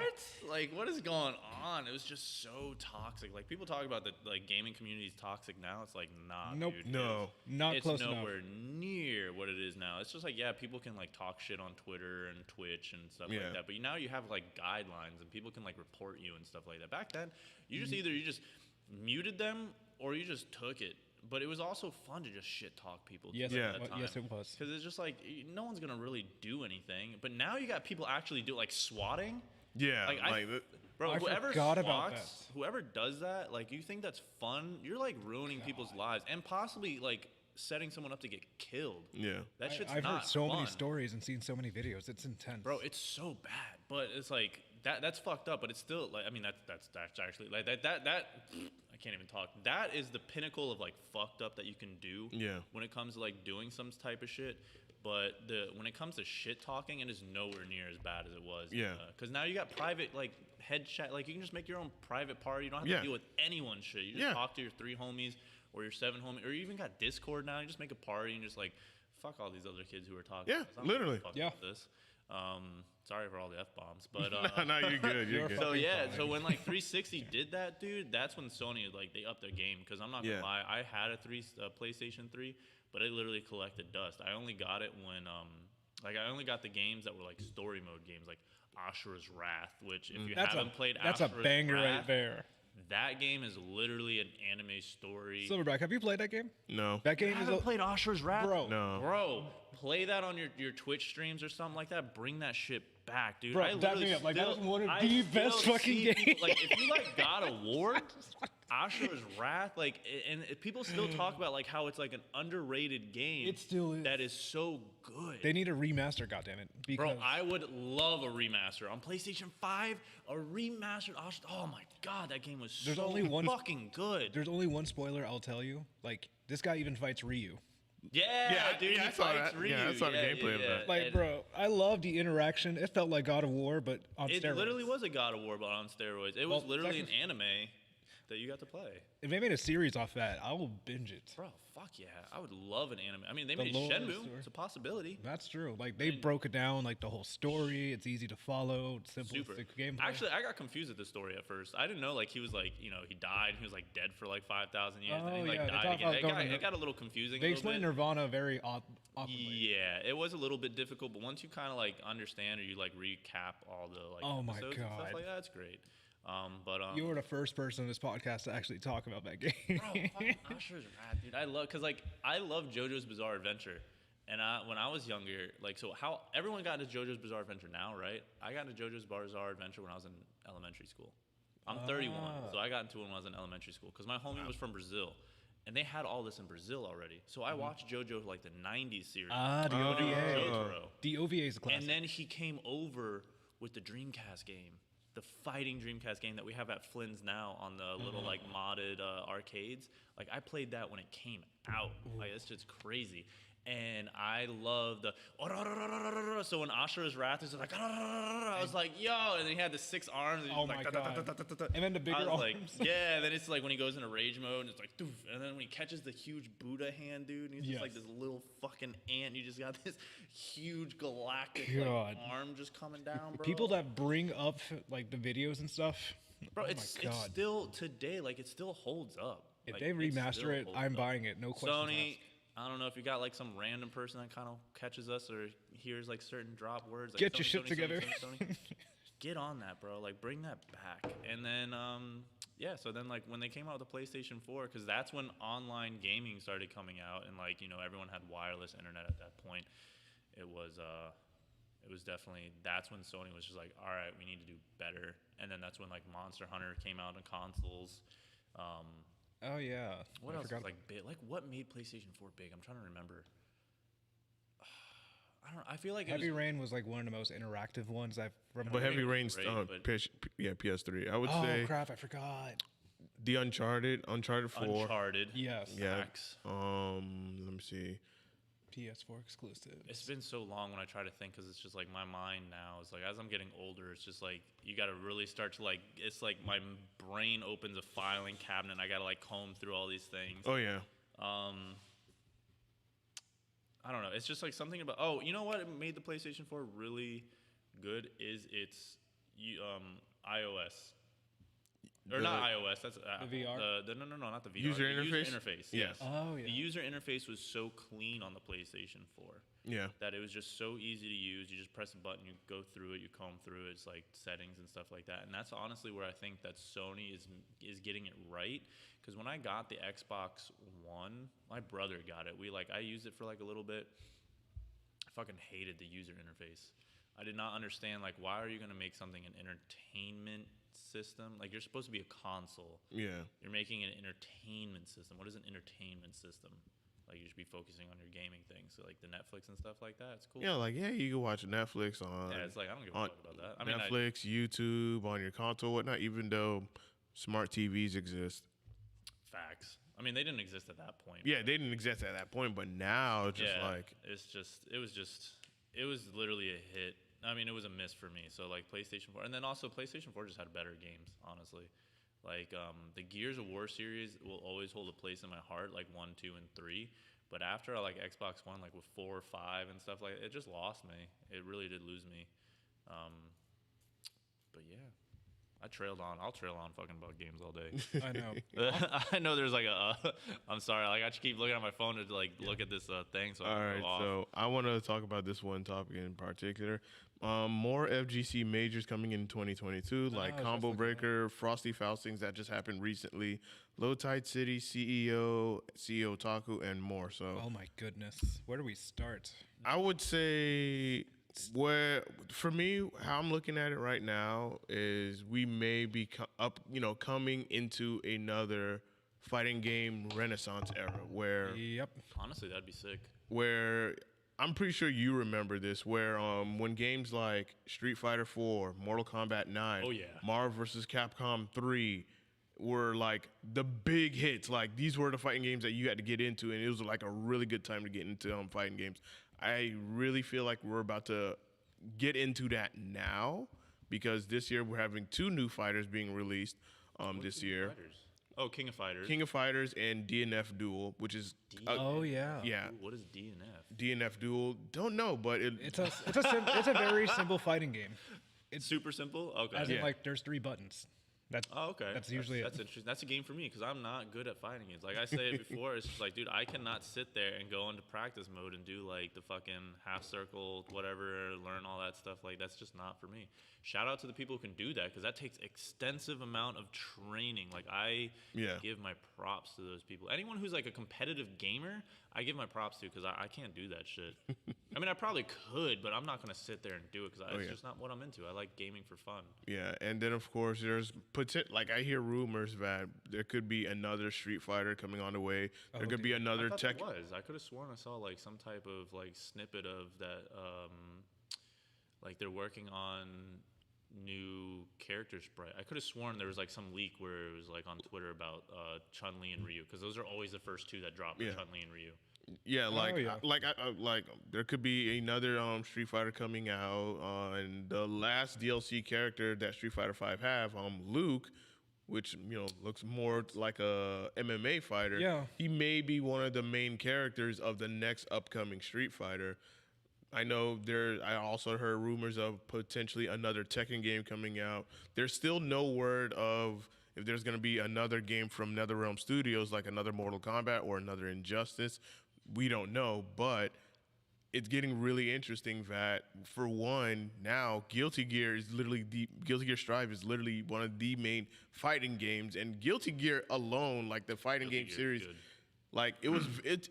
Like, what is going on? It was just so toxic. Like people talk about the like gaming community is toxic now. It's like, nah, Nope. dude, no. Not it's close enough. nowhere near what it is now. It's just like, yeah, people can like talk shit on Twitter and Twitch and stuff Yeah. like that. But now you have like guidelines and people can like report you and stuff like that. Back then, you just either you just muted them or you just took it. But it was also fun to just shit talk people. Yes, Yeah. yes, it was. Because it's just like no one's gonna really do anything. But now you got people actually do like swatting. Yeah, Like, Bro, I whoever forgot about swats, that. whoever does that, like you think that's fun, you're like ruining people's lives and possibly like setting someone up to get killed. yeah. That shit's I've not heard so many fun. stories and seen so many videos. It's intense. Bro, it's so bad. But it's like that's fucked up, but it's still like I mean that's actually like that I can't even talk. That is the pinnacle of like fucked up that you can do Yeah. when it comes to like doing some type of shit. But when it comes to shit talking, it is nowhere near as bad as it was. Yeah. Because now you got private like head chat. Like you can just make your own private party. You don't have Yeah. to deal with anyone's shit. You just Yeah. talk to your 3 homies or your 7 homies, or you even got Discord now. You just make a party and just like fuck all these other kids who are talking. Yeah, to us. I don't give a literally. fuck Yeah. about this. Sorry for all the f-bombs, but No, you're good. You're You're good. so fucking yeah, fine. so when like 360 did that, dude, that's when Sony like they upped their game. Because I'm not gonna Yeah. lie, I had a PlayStation 3, but it literally collected dust. I only got it when like I only got the games that were like story mode games, like Ashura's Wrath, which if you That's haven't a played that's a Ashura's banger Wrath, right there. That game is literally an anime story. Silverback, have you played that game? No. That game You is haven't played Ashura's Wrath? Bro. No. Bro, play that on your Twitch streams or something like that. Bring that shit back, dude. Bro, I dab literally me up. Like, that still- was one of I the still best fucking see people- games. Like, if you like God of War, Ashura's Wrath, like, and people still talk about like how it's like an underrated game. It still is. That is so good. They need a remaster, goddammit. Because Bro, I would love a remaster on PlayStation 5. A remastered Ashura. Oh my god, that game was There's so only one- fucking good. there's only one spoiler I'll tell you. Like, this guy even fights Ryu. Yeah, dude, yeah, he I saw fights that. Ryu. Yeah, I saw the gameplay of that. Like, And bro, I love the interaction. It felt like God of War, but on it steroids. literally was a God of War, but on steroids. It was Well, literally an technically- anime that you got to play. If they made a series off that, I will binge it. Bro, fuck yeah. I would love an anime. I mean, they The made lore of the Shenmue. story. It's a possibility. That's true. Like, they broke it down, like, the whole story. It's easy to follow. It's Super. simplistic gameplay. Actually, I got confused at the story at first. I didn't know, like, he was, like, you know, he died. He was, like, dead for, like, 5,000 years. Oh, and he, like, yeah, they died talk again. about It got, going to- it got a little confusing they a little explain bit. Nirvana very awkwardly. Yeah, it was a little bit difficult, but once you kind of, like, understand or you, like, recap all the, like, Oh my episodes and stuff God. like that, it's great. You were the first person on this podcast to actually talk about that game. Bro, fucking Ashura's Wrath, dude. I love, cause like I love JoJo's Bizarre Adventure, and when I was younger, like so how everyone got into JoJo's Bizarre Adventure now, right? I got into JoJo's Bizarre Adventure when I was in elementary school. I'm 31, so I got into it when I was in elementary school, cause my homie was from Brazil, and they had all this in Brazil already. So I watched JoJo like the '90s series. The when it was OVA. Jotaro. The OVA is a classic. And then he came over with the Dreamcast game, the fighting Dreamcast game that we have at Flynn's now on the little like modded arcades. Like I played that when it came out. Like it's just crazy. And I love the so when Ashura's Wrath is like I was like yo, and then he had the 6 arms. And Oh he's my like, God. And then the bigger I was arms. like, yeah. And then it's like when he goes into rage mode, and it's like, doof. And then when he catches the huge Buddha hand, dude, and he's just like Yes. this little fucking ant. You just got this huge galactic God. like, arm just coming down, bro. People that bring up like the videos and stuff. Bro, oh it's my God. still today, like it still holds up. If Like, they remaster still it, holds I'm up. buying it. No questions Sony, asked. I don't know if you got like some random person that kind of catches us or hears like certain drop words. Like, Get your Sony, shit Sony, together. Sony. Get on that, bro. Like bring that back. And then yeah, so then like when they came out with the PlayStation 4, because that's when online gaming started coming out, and like you know everyone had wireless internet at that point. It was definitely, that's when Sony was just like, all right, we need to do better. And then that's when like Monster Hunter came out on consoles. Oh yeah. What I else forgot. was like big? Like what made PlayStation 4 big? I'm trying to remember. I don't. I feel like Heavy it was, Rain was like one of the most interactive ones I've remember. But Heavy Rain was Rain's great, but- PS3. I would Oh say crap! I forgot. the Uncharted 4. Uncharted. Yes. Yeah. Facts. Let me see. PS4 exclusive. It's been so long when I try to think, because it's just like my mind now is like as I'm getting older, it's just like you got to really start to like, it's like my brain opens a filing cabinet and I got to like comb through all these things. Oh yeah. I don't know. It's just like something about. Oh, you know what made the PlayStation 4 really good is its iOS. Or not iOS. That's The VR? No, not the VR. User the interface? User interface. Yeah. Yes. Oh, yeah. The user interface was so clean on the PlayStation 4 Yeah. that it was just so easy to use. You just press a button, you go through it, you comb through it. It's like settings and stuff like that. And that's honestly where I think that Sony is getting it right. Because when I got the Xbox One, my brother got it. I used it for like a little bit. I fucking hated the user interface. I did not understand like why are you gonna make something an entertainment system? Like you're supposed to be a console. Yeah. You're making an entertainment system. What is an entertainment system? Like you should be focusing on your gaming things, so like the Netflix and stuff like that. It's cool. Yeah, like you can watch Netflix on. Yeah, it's like I don't give a on fuck about that. I mean, Netflix, YouTube, on your console, whatnot. Even though smart TVs exist. facts. I mean, they didn't exist at that point. Yeah, they didn't exist at that point, but now it's just like it was literally a hit. I mean, it was a miss for me. So like PlayStation 4, and then also PlayStation 4 just had better games, honestly. Like the Gears of War series will always hold a place in my heart, like 1, 2, and 3. But after like Xbox One, like with 4 or 5 and stuff like that, it just lost me. It really did lose me. But yeah. I trailed on. I'll trail on fucking about games all day. I know. I know there's like a. I'm sorry. Like I just keep looking at my phone to like look at this thing. So All I right, go off. so I want to talk about this one topic in particular. More FGC majors coming in 2022, like I was just Combo looking at that. Breaker, Frosty Faustings that just happened recently, Low Tide City, CEO Taku, and more. So Oh my goodness. Where do we start? I would say where for me, how I'm looking at it right now is we may be coming into another fighting game renaissance era Yep. Honestly, that'd be sick. where I'm pretty sure you remember this, where when games like Street Fighter 4, Mortal Kombat 9, Oh, yeah. Marvel vs. Capcom 3 were like the big hits. Like these were the fighting games that you had to get into, and it was like a really good time to get into fighting games. I really feel like we're about to get into that now because this year we're having 2 new fighters being released this year. Fighters. Oh, King of Fighters. King of Fighters and DNF Duel, which is Oh yeah. yeah, Ooh, what is DNF? DNF Duel. Don't know, but It's a very simple fighting game. It's super simple. Okay. As in Yeah. like there's 3 buttons. That's Oh, okay. That's usually that's it. interesting. That's a game for me because I'm not good at fighting games. Like I said it before, it's just like, dude, I cannot sit there and go into practice mode and do like the fucking half circle, whatever, learn all that stuff. Like that's just not for me. Shout out to the people who can do that because that takes extensive amount of training. Like I Yeah. give my props to those people. Anyone who's like a competitive gamer, I give my props to because I can't do that shit. I mean, I probably could, but I'm not gonna sit there and do it because it's yeah. just not what I'm into. I like gaming for fun. Yeah, and then of course there's like I hear rumors that there could be another Street Fighter coming on the way. There could be another I thought Tech. there was. I could have sworn I saw like some type of like snippet of that. Like they're working on new character sprite. I could have sworn there was like some leak where it was like on Twitter about Chun-Li and Ryu because those are always the first 2 that drop. Yeah. Chun-Li and Ryu. Yeah, like yeah. like there could be another Street Fighter coming out. And the last DLC character that Street Fighter 5 have, Luke, which looks more like a MMA fighter. Yeah. He may be one of the main characters of the next upcoming Street Fighter. I know I also heard rumors of potentially another Tekken game coming out. There's still no word of if there's going to be another game from NetherRealm Studios, like another Mortal Kombat or another Injustice. We don't know, but it's getting really interesting that, for one, now Guilty Gear Strive is literally one of the main fighting games, and Guilty Gear alone, like the fighting Guilty game Gear is series, good. like it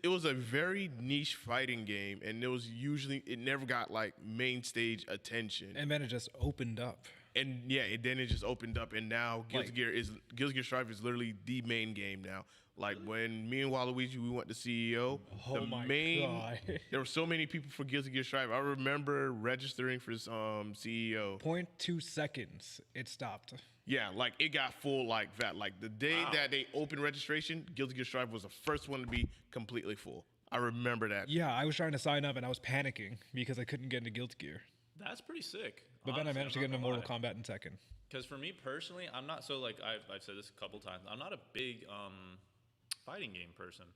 was a very niche fighting game, and it never got like main stage attention. and then it just opened up. And yeah, then it just opened up, and now Guilty Gear Strive is literally the main game now. Like when me and Waluigi we went to CEO, Oh my God. there were so many people for Guilty Gear Strive. I remember registering for CEO. 0.2 seconds it stopped. Yeah, like it got full like that. Like the day that they opened registration, Guilty Gear Strive was the first one to be completely full. I remember that. Yeah, I was trying to sign up and I was panicking because I couldn't get into Guilty Gear. That's pretty sick. But then I managed to get into Mortal Kombat and Tekken. Because for me personally, I'm not so like I've said this a couple times. I'm not a big fighting game person.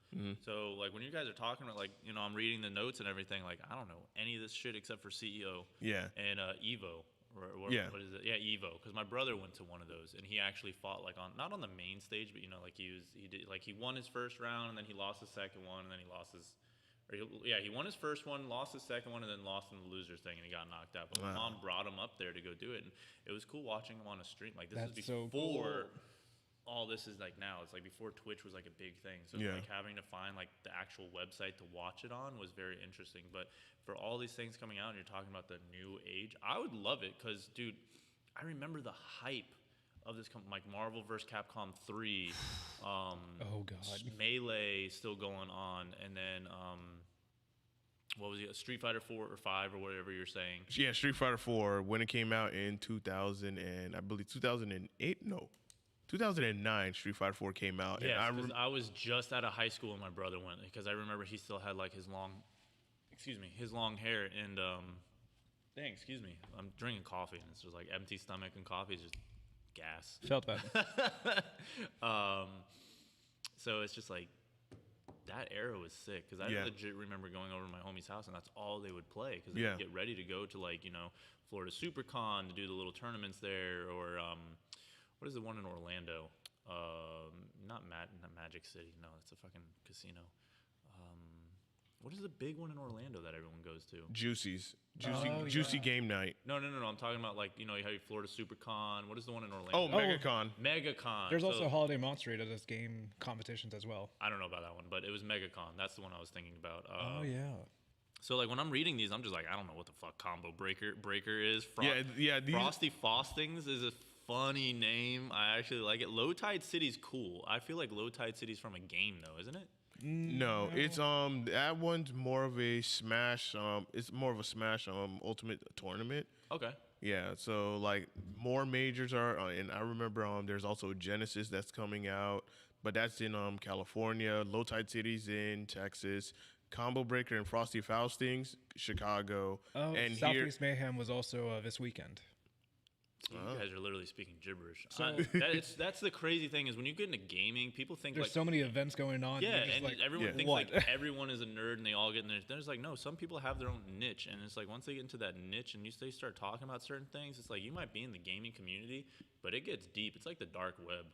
So like when you guys are talking about like I'm reading the notes and everything. Like I don't know any of this shit except for CEO. Yeah. And Evo. Or Yeah. What is it? Yeah, Evo. Because my brother went to one of those and he actually fought like not on the main stage, but like he won his first round and then he lost his second one and then he lost his. He won his first one, lost his second one, and then lost in the losers thing, and he got knocked out. But my mom brought him up there to go do it, and it was cool watching him on a stream. Like this That's is so before cool. all this is like now. It's like before Twitch was like a big thing. So Yeah. like having to find like the actual website to watch it on was very interesting. But for all these things coming out, and you're talking about the new age, I would love it because, dude, I remember the hype of this like Marvel vs. Capcom 3. Oh God. Melee still going on, and then what was it? Street Fighter 4 or 5 or whatever you're saying. Yeah, Street Fighter 4 when it came out in 2000 and I believe 2008. No, 2009. Street Fighter 4 came out. Yeah, and because I was just out of high school when my brother went. Because I remember he still had like his long hair and dang, excuse me, I'm drinking coffee and it's just like empty stomach and coffee is just gas. Felt bad. So it's just like that era was sick because I Yeah. legit remember going over to my homie's house and that's all they would play because they Yeah. would get ready to go to like Florida SuperCon to do the little tournaments there or what is the one in Orlando? Not Magic City. No, it's a fucking casino. What is the big one in Orlando that everyone goes to? Juicy yeah. game night. No. I'm talking about like you have your Florida SuperCon. What is the one in Orlando? Oh, MegaCon. MegaCon. There's also So- Holiday Monster that does game competitions as well. I don't know about that one, but it was MegaCon. That's the one I was thinking about. Yeah. So like when I'm reading these, I'm just like, I don't know what the fuck combo breaker is. These- Frosty Faustings is a funny name. I actually like it. Low Tide City's cool. I feel like Low Tide City's from a game though, isn't it? No, it's that one's more of a Smash. It's more of a Smash Ultimate tournament. Okay. Yeah, so like more majors are, and I remember there's also Genesis that's coming out, but that's in California. Low Tide City's in Texas. Combo Breaker and Frosty Faustings, Chicago. Oh, and Southeast Mayhem was also this weekend. You guys are literally speaking gibberish. So- That's the crazy thing is when you get into gaming, people think There's like so many events going on. yeah, you're just and like, everyone Yeah. thinks what? like everyone is a nerd and they all get in there. There's like no, some people have their own niche, and it's like once they get into that niche and they start talking about certain things, it's like you might be in the gaming community, but it gets deep. It's like the dark web.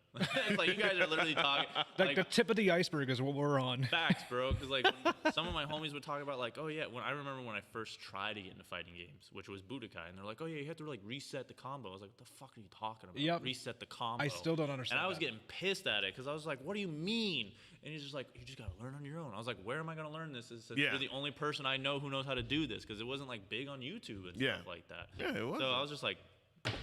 It's like you guys are literally talking like the tip of the iceberg is what we're on. facts, bro. Because like when some of my homies would talk about like, oh yeah, when I remember when I first tried to get into fighting games, which was Budokai, and they're like, oh yeah, you have to like reset the combo. I was like, what the fuck are you talking about? Yep. Reset the combo. I still don't understand And I was that. getting pissed at it because I was like, what do you mean? And he's just like, you just gotta learn on your own. I was like, where am I gonna learn this? It's Yeah. You're the only person I know who knows how to do this because it wasn't like big on YouTube and Yeah. stuff like that. Yeah, it So wasn't. I was just like,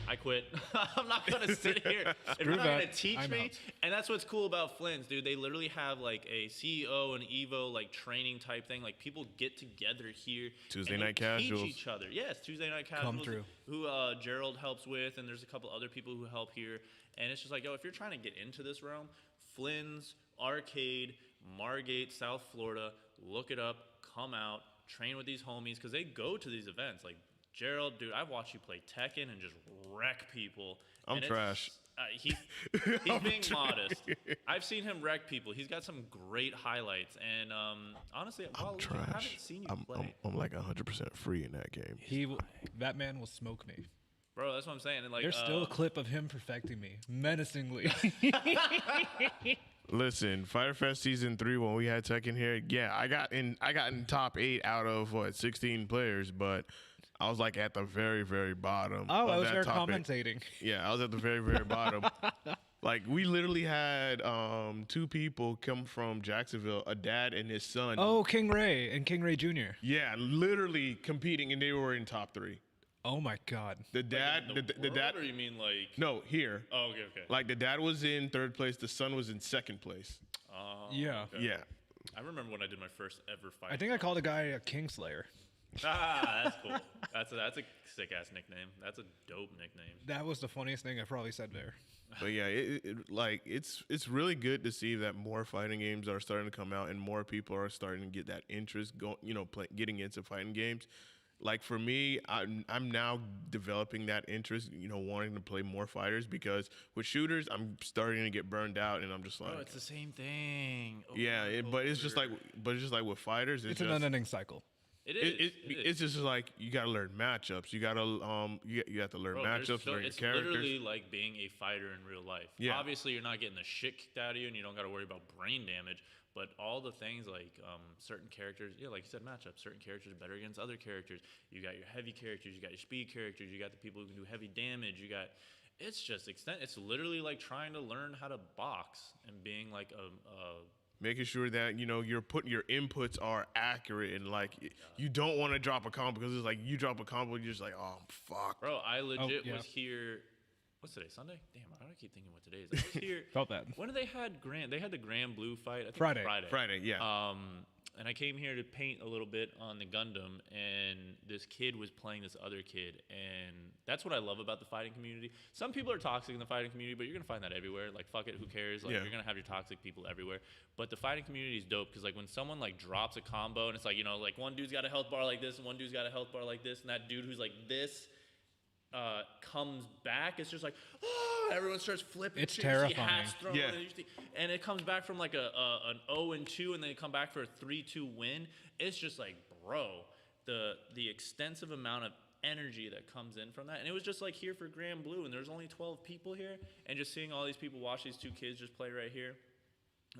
I quit. I'm not gonna sit here. If Screw you're not gonna that. teach I'm me, out. and that's what's cool about Flynn's, dude. They literally have like a CEO and Evo like training type thing. Like people get together here. Tuesday and they night casuals. Teach each other. Yes, Tuesday night casuals. through. Who Gerald helps with, and there's a couple other people who help here. And it's just like, yo, if you're trying to get into this realm, Flynn's Arcade, Margate, South Florida. Look it up. Come out. Train with these homies because they go to these events. Like Gerald, dude, I've watched you play Tekken and just wreck people. I'm And it's- trash. He's being modest. I've seen him wreck people. He's got some great highlights, and honestly, I'm I trash. haven't seen you play, I'm like 100% free in that game. That man will smoke me. bro. That's what I'm saying. And like, There's still a clip of him perfecting me menacingly. Listen, Fighter Fest season 3 when we had Tekken here, yeah, I got in top 8 out of 16 players, but I was like at the very, very bottom. Oh, of I was that there top 8. commentating. Yeah, I was at the very, very bottom. Like we literally had 2 people come from Jacksonville, a dad and his son. Oh, King Ray and King Ray Jr. Yeah, literally competing, and they were in top 3. Oh my God. The dad, the dad. or you mean like? No, here. Oh, okay. Like the dad was in 3rd place, the son was in 2nd place. Yeah. Okay. Yeah. I remember when I did my first ever fight. I think I called a guy a Kingslayer. That's cool. That's a sick ass nickname. That's a dope nickname. That was the funniest thing I probably said there. But yeah, it's really good to see that more fighting games are starting to come out and more people are starting to get that interest getting into fighting games. Like for me, I'm now developing that interest, wanting to play more fighters because with shooters, I'm starting to get burned out and I'm just like, Oh, it's the same thing. yeah, but it's just like with fighters, It's an unending cycle. It is. it's just like you gotta learn matchups. You gotta you have to learn Bro, matchups, learn your it's characters. literally like being a fighter in real life. Yeah. Obviously, you're not getting the shit kicked out of you, and you don't got to worry about brain damage. But all the things like certain characters, like you said, matchups. Certain characters are better against other characters. You got your heavy characters, you got your speed characters, you got the people who can do heavy damage. It's just It's literally like trying to learn how to box and being like Making sure that your inputs are accurate and like you don't want to drop a combo because it's like you drop a combo, you're just like, oh fuck. Bro, I legit yeah. was here. What's today? Sunday? Damn, I keep thinking what today is. I was here. Felt that. When did they had Grand? They had the Grand Blue fight. I think Friday. Friday, yeah. And I came here to paint a little bit on the Gundam, and this kid was playing this other kid, and that's what I love about the fighting community. Some people are toxic in the fighting community, but you're gonna find that everywhere. Like, fuck it, who cares? Like, Yeah. you're gonna have your toxic people everywhere. But the fighting community is dope because, like, when someone like drops a combo, and it's like, like one dude's got a health bar like this, and one dude's got a health bar like this, and that dude who's like this comes back, it's just like, oh, everyone starts flipping. It's shit. You see terrifying. hats thrown, Yeah. and it comes back from like an 0-2, and then it come back for a 3-2 win. It's just like, bro, the extensive amount of energy that comes in from that. And it was just like here for Grand Blue, and there's only 12 people here, and just seeing all these people watch these two kids just play right here.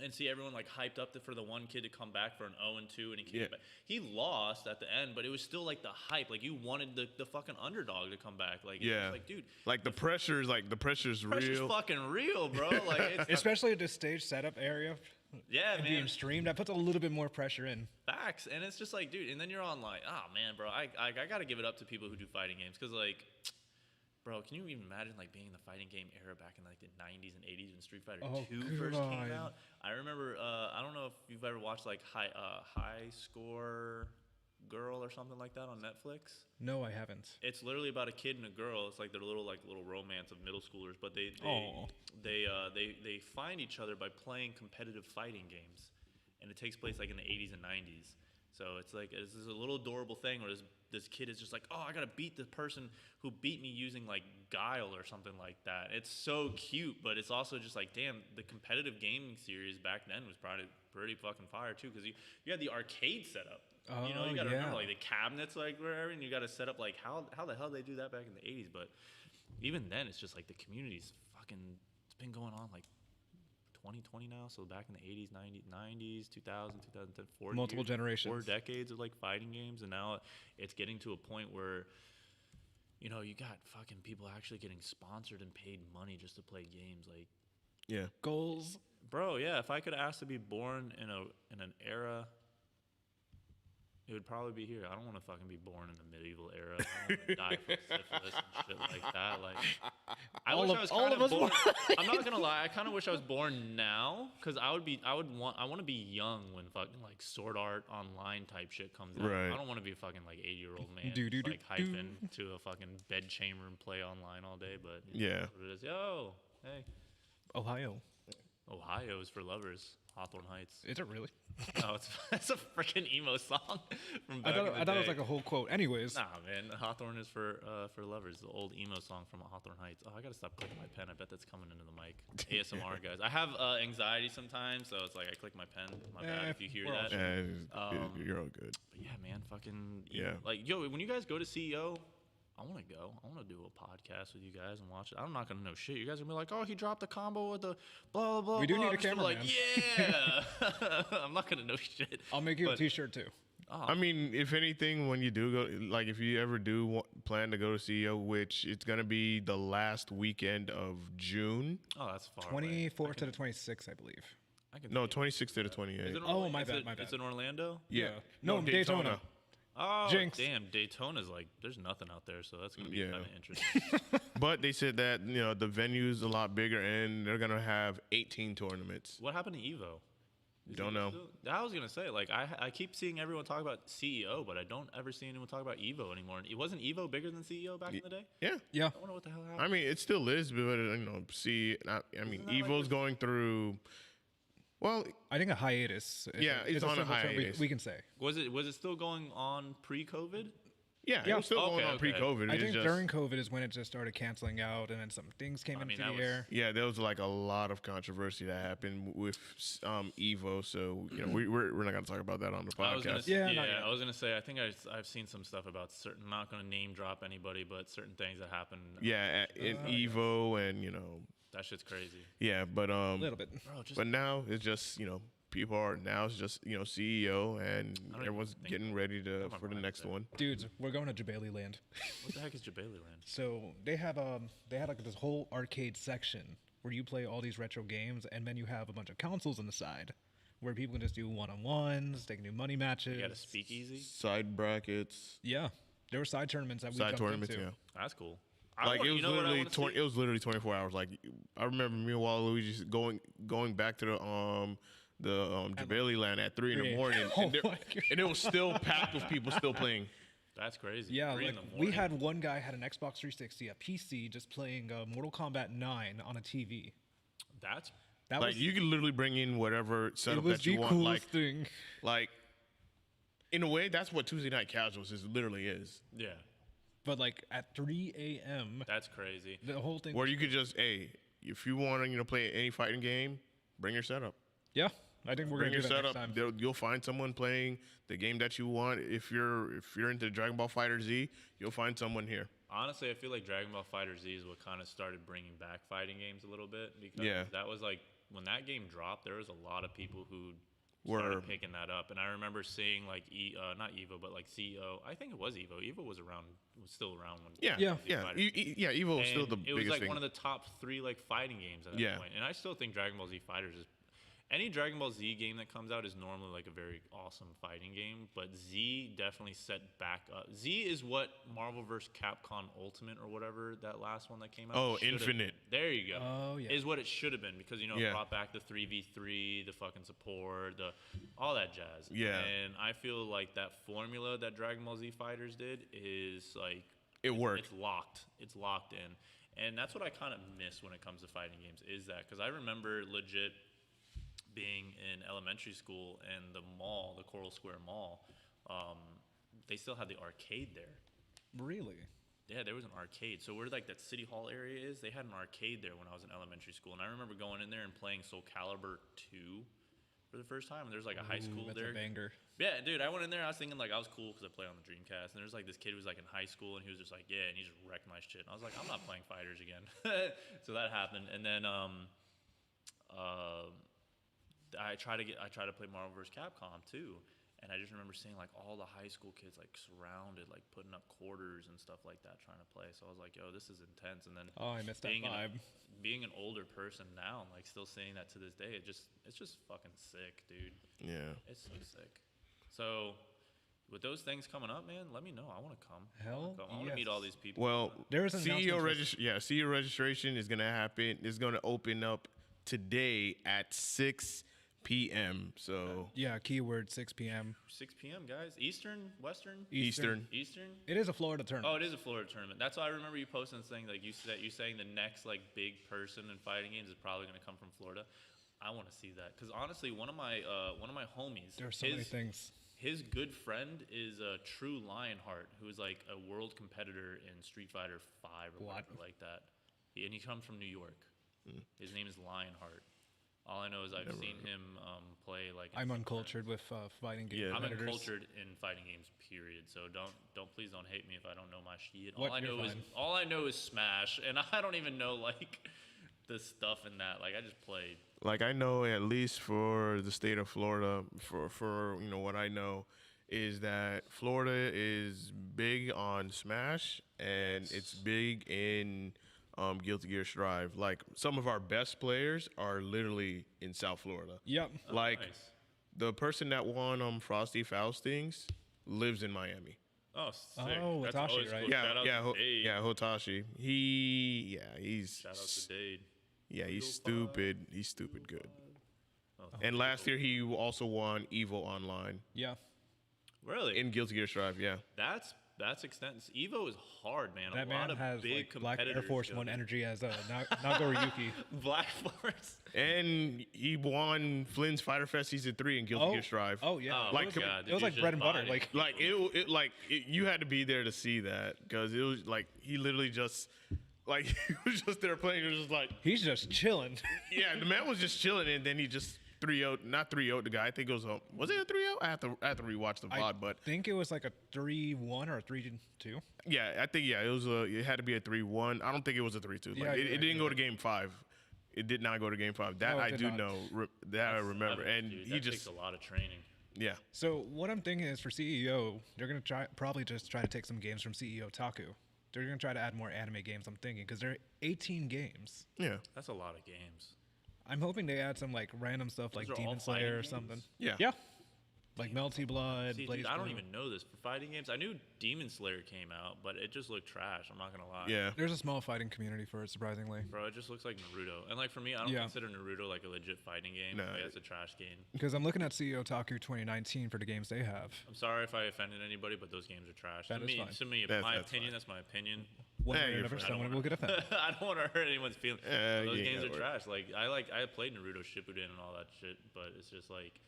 And see everyone like hyped up for the one kid to come back for an 0-2, and he came back. He lost at the end, but it was still like the hype. Like you wanted the fucking underdog to come back. Like like dude, like the pressure's pressure's real. fucking real, bro. Like it's Especially at the stage setup area. yeah, man. Being streamed, that puts a little bit more pressure in. Facts, and it's just like, dude, and then you're on like, oh man, bro, I gotta give it up to people who do fighting games, because like, bro, can you even imagine like being in the fighting game era back in like the 90s and 80s when Street Fighter 2 first came out? I remember, I don't know if you've ever watched like High Score Girl or something like that on Netflix. No, I haven't. It's literally about a kid and a girl. It's like their little romance of middle schoolers, but they find each other by playing competitive fighting games, and it takes place like in the 80s and 90s. So it's like it's this little adorable thing where this kid is just like, oh, I gotta beat the person who beat me using like Guile or something like that. It's so cute, but it's also just like, damn, the competitive gaming series back then was probably pretty fucking fire too, because you had the arcade setup. Oh, you know, you gotta remember like the cabinets, like wherever, and you gotta set up like how the hell they do that back in the 80s. But even then, it's just like the community's fucking. It's been going on like 2020 now, so back in the 80s, 90s, 2000, 2010, multiple generations, 4 decades of like fighting games, and now it's getting to a point where, you know, you got fucking people actually getting sponsored and paid money just to play games. Like, Yeah. goals. bro, yeah, if I could ask to be born in an era, it would probably be here. I don't want to fucking be born in the medieval era. I don't want to die from syphilis and shit like that. Like, I wish I was kind of born. I'm not gonna lie. I kind of wish I was born now, because I want to be young when fucking like Sword Art Online type shit comes out. Right. I don't want to be a fucking like 80-year-old man like hyping to a fucking bed chamber and play online all day. But Yeah. that's what it is. Yo, hey, Ohio. Ohio is for lovers. Hawthorne Heights. Is it really? No, it's a freaking emo song from back I in the thought it was like a whole quote. Anyways. Nah, man, Hawthorne is for lovers. The old emo song from Hawthorne Heights. Oh, I gotta stop clicking my pen. I bet that's coming into the mic. ASMR, guys. I have anxiety sometimes, so it's like I click my pen. My bad if you hear that. You're all good. But yeah, man, fucking Yeah. Like, yo, when you guys go to CEO, I want to go. I want to do a podcast with you guys and watch it. I'm not gonna know shit. You guys are gonna be like, oh, he dropped the combo with the blah blah blah. We do need I'm a just gonna be cameraman. Like, yeah. I'm not gonna know shit. I'll make you a But- T-shirt too. Oh, I mean, if anything, when you do go, like if you ever do plan to go to CEO, which it's gonna be the last weekend of June. oh, that's far. away. 24th to the 26th, I believe. I can No, see it. 26th to the Is 28th. it Oh, Orla- my is bad, it- my bad. It's in Orlando. Yeah. No, Daytona. Oh, Jinx. damn! Daytona's like, there's nothing out there, so that's gonna be Yeah. kind of interesting. But they said that the venue's a lot bigger and they're gonna have 18 tournaments. What happened to Evo? Don't know. I was gonna say, like, I keep seeing everyone talk about CEO, but I don't ever see anyone talk about Evo anymore. And it wasn't Evo bigger than CEO back in the day? Yeah. Yeah. I wonder what the hell happened. I mean, it still is, but Isn't that like Evo's this- going through. Well, I think a hiatus. Yeah, it's on a simple term hiatus. we can say. Was it still going on pre-COVID? yeah, Yeah. it was still going Okay, on okay. pre-COVID. I It's think just, during COVID is when it just started canceling out, and then some things came I mean, into that the was- air. yeah, there was like a lot of controversy that happened with Evo. So we're not gonna talk about that on the I was gonna, podcast. Yeah, not yet. I was gonna say, I think I've seen some stuff about certain. Not gonna name drop anybody, but certain things that happened. Yeah, in Evo and That shit's crazy, yeah, but A little bit. bro. Just but now it's just people are now it's just CEO and even everyone's think getting ready to my for the mind's next there. one. Dudes, we're going to Jabali Land. what the heck is Jabali Land? So they had like this whole arcade section where you play all these retro games, and then you have a bunch of consoles on the side where people can just do one-on-ones, they can do money matches. You got a speakeasy. Side brackets, Yeah, there were side tournaments that we side jumped tournaments, into. yeah. That's cool. Like it was you know what I literally wanna see? it was literally 24 hours. Like I remember me and Waluigi going back to the Jabali Land at 3 in the morning, Oh and, my God. and it was still packed with people still playing. That's crazy. Yeah, 3 like in the we morning. had one guy had an Xbox 360, a PC, just playing Mortal Kombat 9 on a TV. That's That Like was you could literally bring in whatever it setup was that you the want. coolest thing. Like in a way, that's what Tuesday Night Casuals literally is. yeah. But like at 3 a.m., That's crazy. the whole thing. Where you could just if you want to play any fighting game, bring your setup. Yeah, I think we're Bring gonna your do that next setup. time. You'll find someone playing the game that you want. If you're into Dragon Ball Fighter Z, you'll find someone here. Honestly, I feel like Dragon Ball Fighter Z is what kind of started bringing back fighting games a little bit because that was like when that game dropped, there was a lot of people who started picking that up, and I remember seeing like not Evo, but like CEO. I think it was Evo. Evo was still around when Evo was still the biggest thing. It was like one of the top 3 like fighting games at that point, and I still think Dragon Ball Z Fighters is. Any Dragon Ball Z game that comes out is normally like a very awesome fighting game, but Z definitely set back up. Z is what Marvel vs. Capcom Ultimate or whatever that last one that came out. Oh, Infinite. There you go. Oh yeah. Is what it should have been because it brought back the 3v3, the fucking support, all that jazz. Yeah. And I feel like that formula that Dragon Ball Z Fighters did is like it worked. It's locked. It's locked in, and that's what I kind of miss when it comes to fighting games. Is that because I remember legit being in elementary school and the mall, the Coral Square Mall, they still had the arcade there. Really? Yeah, there was an arcade. So where like that City Hall area is, they had an arcade there when I was in elementary school. And I remember going in there and playing Soul Calibur 2 for the first time. And there's like a high school that's there. A banger. Yeah, dude, I went in there. I was thinking like I was cool because I play on the Dreamcast. And there's like this kid who was like in high school and he was just like, yeah, and he just wrecked my shit. And I was like, I'm not playing fighters again. So that happened. And then I try to play Marvel vs. Capcom too, and I just remember seeing like all the high school kids like surrounded, like putting up quarters and stuff like that, trying to play. So I was like, yo, this is intense. And then I missed that vibe. Being an older person now, like still seeing that to this day, it's just fucking sick, dude. Yeah, it's so sick. So with those things coming up, man, let me know. I want to come. I want to meet all these people. Well, there is an CEO registration is gonna happen. It's gonna open up today at 6 p.m. So yeah, keyword 6 p.m. 6 p.m. guys, Eastern, Western, Eastern. It is a Florida tournament. Oh, it is a Florida tournament. That's why I remember you posting saying like you saying the next like big person in fighting games is probably going to come from Florida. I want to see that because honestly, one of my homies. There are so many things. His good friend is a true Lionheart, who is like a world competitor in Street Fighter 5 or whatever like that. And he comes from New York. His name is Lionheart. All I know is I've seen him play like. I'm uncultured with fighting games. I'm uncultured in fighting games. Period. So please don't hate me if I don't know my shit. All I know is Smash, and I don't even know like the stuff in that. Like I just played. Like I know at least for the state of Florida, for what I know is that Florida is big on Smash and it's big in Guilty Gear Strive. Like some of our best players are literally in South Florida. Yep. Like nice. the person that won Frosty Faustings lives in Miami. Oh, sick. That's Watashi, always right? cool. Shout out to Dade. Hotashi. He's Shout out to Dade. Yeah, he's stupid. He's stupid good. And last year he also won Evo Online. Yeah. Really? In Guilty Gear Strive, yeah. That's extensive. Evo is hard, man. That a man lot of has big like Black competitors. Air Force One energy as Nagoriyuki. Black Force. And he won Flynn's Fighter Fest Season 3 in Guilty Gear Strive. Oh yeah. Oh, Like, my God. It was like bread and butter. You had to be there to see that because it was like he literally just like he was just there playing. He was just like he's just chilling. yeah, the man was just chilling, and then he just 3-0, not 3-0 the guy. I think it was it a 3-0? I have to rewatch the VOD, but I think it was like a 3-1 or a 3-2. yeah, I think it had to be a 3-1. I don't think it was a 3-2. Yeah, it didn't go to Game 5. It did not go to Game 5. That No, it I did do not. know. That I remember. And Dude, he that just takes a lot of training. yeah. So what I'm thinking is for CEO, they're gonna probably just try to take some games from CEO Taku. They're gonna try to add more anime games. I'm thinking because there are 18 games. Yeah. That's a lot of games. I'm hoping they add some like random stuff like Those are all Demon Slayer fighting or games? something. Yeah. Yeah. Like Melty Blood. See, Blaze dude, I don't Blue. even know this for fighting games. I knew Demon Slayer came out, but it just looked trash. I'm not gonna lie. Yeah. There's a small fighting community for it, surprisingly. Bro, it just looks like Naruto. And like for me, I don't Yeah. consider Naruto like a legit fighting game. No. Like, it's a trash game. Because I'm looking at CEO Taku 2019 for the games they have. I'm sorry if I offended anybody, but those games are trash. That is fine. To me, That's my fine. opinion. That's my opinion. One Yeah, way or you're another, fine. someone will get offended. I don't want to hurt anyone's feelings. Those you ain't games are gotta trash. Like I played Naruto Shippuden and all that shit, but it's just like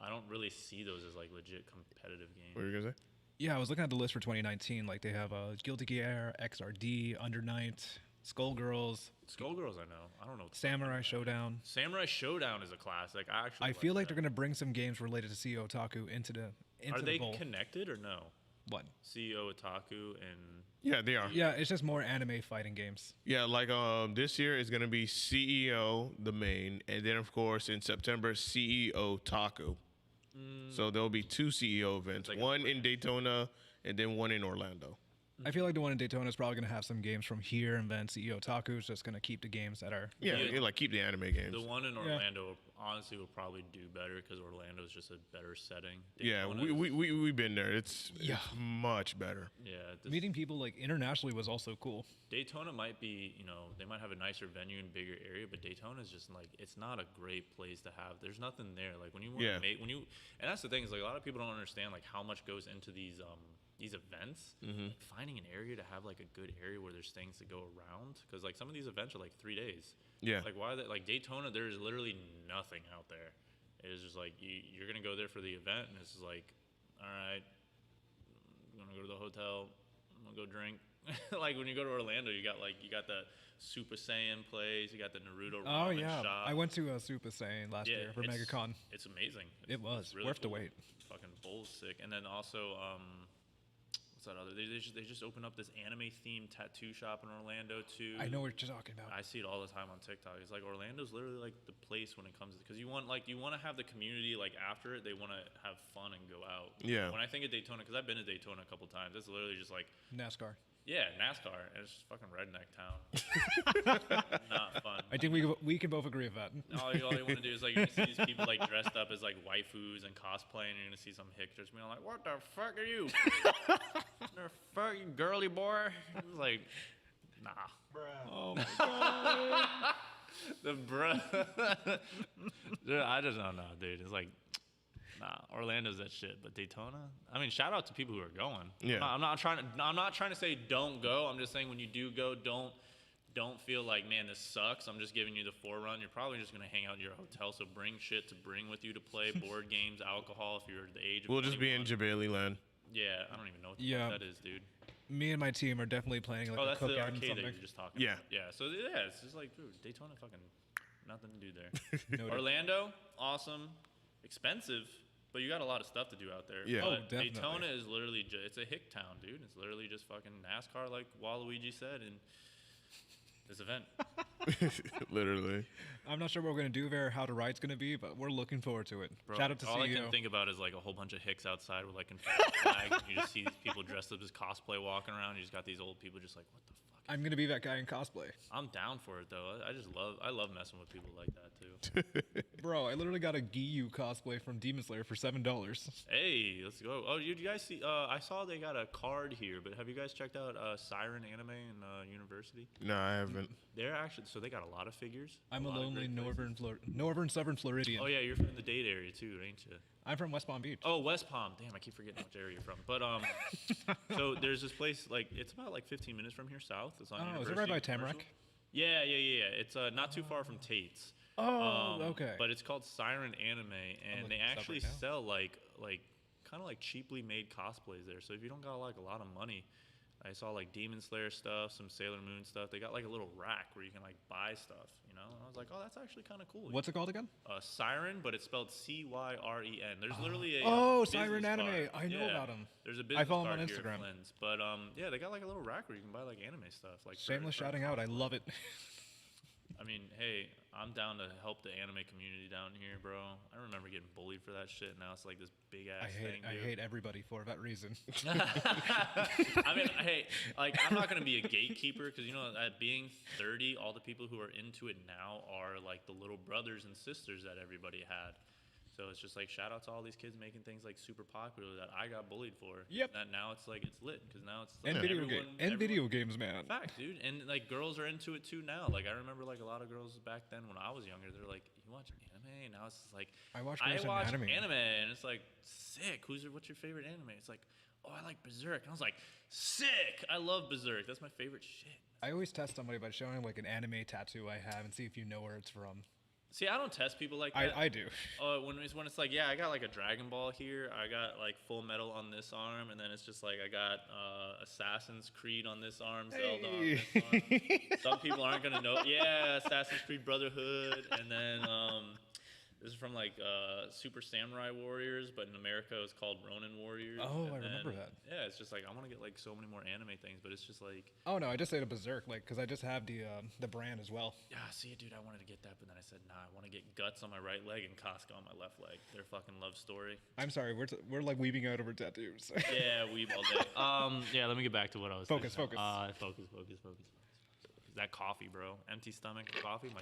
I don't really see those as like legit competitive games. What were you gonna say? Yeah, I was looking at the list for 2019. Like they have Guilty Gear, XRD, Under Night, Skullgirls, Skullgirls, I know. I don't know. Samurai Showdown. Samurai Showdown is a classic. I actually. I feel like they're that. gonna bring some games related to CEO Otaku into the Are they bowl. connected or no? What? CEO Otaku and Yeah, they are. Yeah, it's just more anime fighting games. Yeah, like this year is gonna be CEO the main, and then of course in September CEO Taku. So there'll be 2 CEO events, like a one in Daytona and then one in Orlando. I feel like the one in Daytona is probably gonna have some games from here, and then CEO Otaku is just gonna keep the games that are. Yeah, Yeah. like keep the anime games. the one in Orlando. Honestly, will probably do better because Orlando is just a better setting. Yeah, Daytona we've been there. It's much better. Yeah, Meeting people like internationally was also cool. Daytona might be, they might have a nicer venue and bigger area, but Daytona is just like it's not a great place to have. There's nothing there. Like when you want to make and that's the thing is like a lot of people don't understand like how much goes into these events. Like, finding an area to have like a good area where there's things to go around because like some of these events are like 3 days. Yeah. Like why that like Daytona there's literally nothing out there. It's just like you're gonna go there for the event and it's just like, all right, I'm gonna go to the hotel. I'm gonna go drink. Like when you go to Orlando, you got the Super Saiyan place, you got the Naruto Oh ramen yeah, shop. I went to Super Saiyan last year for MegaCon. It's amazing. It was really worth the cool. wait. Fucking bowl's sick. And then also, what's that other? They just opened up this anime themed tattoo shop in Orlando too. I know what you're talking about. I see it all the time on TikTok. It's like Orlando's literally like the place when it comes to because you want to have the community like after it they want to have fun and go out. Yeah. When I think of Daytona, because I've been to Daytona a couple times, it's literally just like NASCAR. yeah, NASCAR. And it's just fucking redneck town. Not fun. I think we can both agree with that. All you want to do is like you're gonna see these people like dressed up as like waifus and cosplaying. And you're gonna see some hipsters being like, "What the fuck are you? The fuck, you girly boy?" It's like, nah. Oh my god. The bruh. Dude, I just don't know, dude. It's like, nah. Orlando's that shit, but Daytona. I mean, shout out to people who are going. Yeah. I'm not trying to say don't go. I'm just saying when you do go, don't feel like, man, this sucks. I'm just giving you the forerun. You're probably just gonna hang out in your hotel, so bring shit to bring with you to play board games, alcohol if you're the age of We'll just be in 21. Jabali Land. Yeah, I don't even know what the Yeah. fuck that is, dude. Me and my team are definitely planning like Oh, a that's the cookout and arcade that something. you were just talking Yeah. about. Yeah, so yeah, it's just like, dude, Daytona fucking nothing to do there. Noted. Orlando, awesome, expensive, but you got a lot of stuff to do out there. Yeah. But Oh, definitely. Daytona is literally it's a hick town, dude. It's literally just fucking NASCAR, like Waluigi said, in this event. Literally. I'm not sure what we're gonna do there, how the ride's gonna be, but we're looking forward to it. Bro, Shout out to all I CEO. can think about is like a whole bunch of hicks outside with like Confederate flags. And you just see these people dressed up as cosplay walking around. You just got these old people just like, what the fuck? I'm gonna be that guy in cosplay. I'm down for it though. I love messing with people like that too. Bro, I literally got a Giyu cosplay from Demon Slayer for $7. Hey, let's go. Oh, you guys see? I saw they got a card here, but have you guys checked out Siren Anime in University? No, I haven't. They're actually so they got a lot of figures. I'm a lot of lonely great places. northern southern Floridian. Oh yeah, you're from the Dade area too, ain't you? I'm from West Palm Beach. Oh, West Palm. Damn, I keep forgetting which area you're from. But so there's this place like it's about like 15 minutes from here south. It's on Oh, is it University right by and Commercial. Tamarack? Yeah. It's not too far from Tate's. Oh, okay. But it's called Siren Anime, and they looking this up actually right now. sell like kind of like cheaply made cosplays there. So if you don't got like a lot of money, I saw like Demon Slayer stuff, some Sailor Moon stuff. They got like a little rack where you can like buy stuff, you know. And I was like, oh, that's actually kind of cool. What's it called again? Siren, but it's spelled Cyren. There's literally a Oh, business Siren Anime. card. I know about 'em. There's a I business follow 'em card on here at Instagram. Flynn's. But yeah, they got like a little rack where you can buy like anime stuff. Like Shameless for shouting out. I love it. I mean, hey, I'm down to help the anime community down here, bro. I remember getting bullied for that shit. Now it's like this big ass thing. I dude. hate everybody for that reason. I mean, hey, like I'm not gonna be a gatekeeper because you know, at being 30, all the people who are into it now are like the little brothers and sisters that everybody had. So it's just like shout out to all these kids making things like super popular that I got bullied for. Yep. That now it's like it's lit because now it's And like video games, man. Fact, dude, and like girls are into it too now. Like I remember like a lot of girls back then when I was younger, they're like, "You watch anime?" And now it's just like I watch I girls in watch anime. and it's like sick. What's your favorite anime? It's like, oh, I like Berserk. And I was like, sick. I love Berserk. That's my favorite shit. I always test somebody by showing like an anime tattoo I have and see if you know where it's from. See, I don't test people like that. I do. When it's like, yeah, I got like a Dragon Ball here, I got like Full Metal on this arm, and then it's just like I got Assassin's Creed on this arm, Zelda on this arm. Some people aren't gonna know. Yeah, Assassin's Creed Brotherhood, and then this is from like Super Samurai Warriors, but in America it's called Ronin Warriors. Oh, and I remember that. Yeah, it's just like I want to get like so many more anime things, but it's just like. Oh no, I just say to Berserk, like, because I just have the brand as well. Yeah, see, dude, I wanted to get that, but then I said, nah, I want to get Guts on my right leg and Casca on my left leg. Their fucking love story. I'm sorry, we're like weaving out over tattoos. Yeah, weeb all day. Yeah, let me get back to what I was saying. Focus. Focus. That coffee, bro. Empty stomach coffee.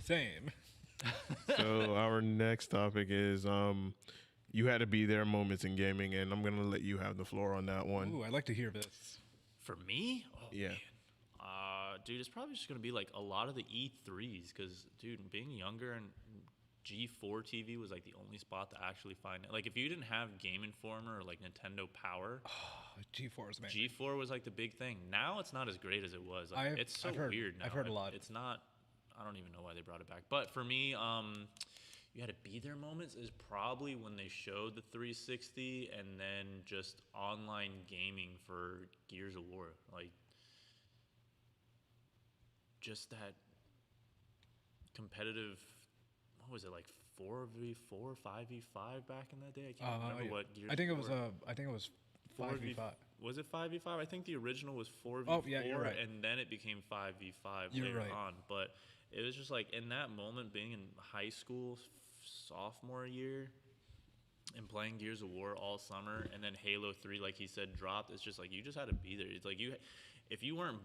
Same. So our next topic is you had to be there moments in gaming, and I'm gonna let you have the floor on that one. Ooh, I'd like to hear this. For me? Oh, Yeah. man. Dude, it's probably just going to be like a lot of the E3s because, dude, being younger and G4 TV was like the only spot to actually find it. Like, if you didn't have Game Informer or like Nintendo Power, G4 is amazing. G4 was like the big thing. Now it's not as great as it was. Like, it's so weird now. I've heard a lot. It's not, I don't even know why they brought it back. But for me, you had to be there moments is probably when they showed the 360 and then just online gaming for Gears of War. Like, just that competitive, what was it, like 4v4, 5v5 back in that day? I can't remember what Gears. I think it was 5v5. Was it 5v5? I think the original was 4v4, Oh, yeah, you're right. and then it became 5v5 You're later right. on. But it was just like in that moment, being in high school, sophomore year, and playing Gears of War all summer, and then Halo 3, like he said, dropped. It's just like you just had to be there. It's like if you weren't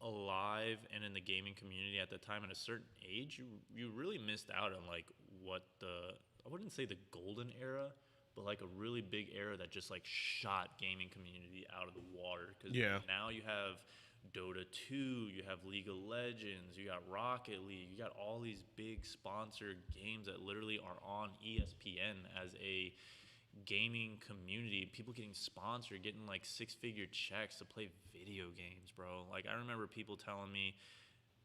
alive and in the gaming community at the time at a certain age, you really missed out on like what I wouldn't say the golden era, but like a really big era that just like shot gaming community out of the water. Because now you have Dota 2, you have League of Legends, you got Rocket League, you got all these big sponsored games that literally are on ESPN as a gaming community, people getting sponsored, getting like 6-figure checks to play video games, bro. Like, I remember people telling me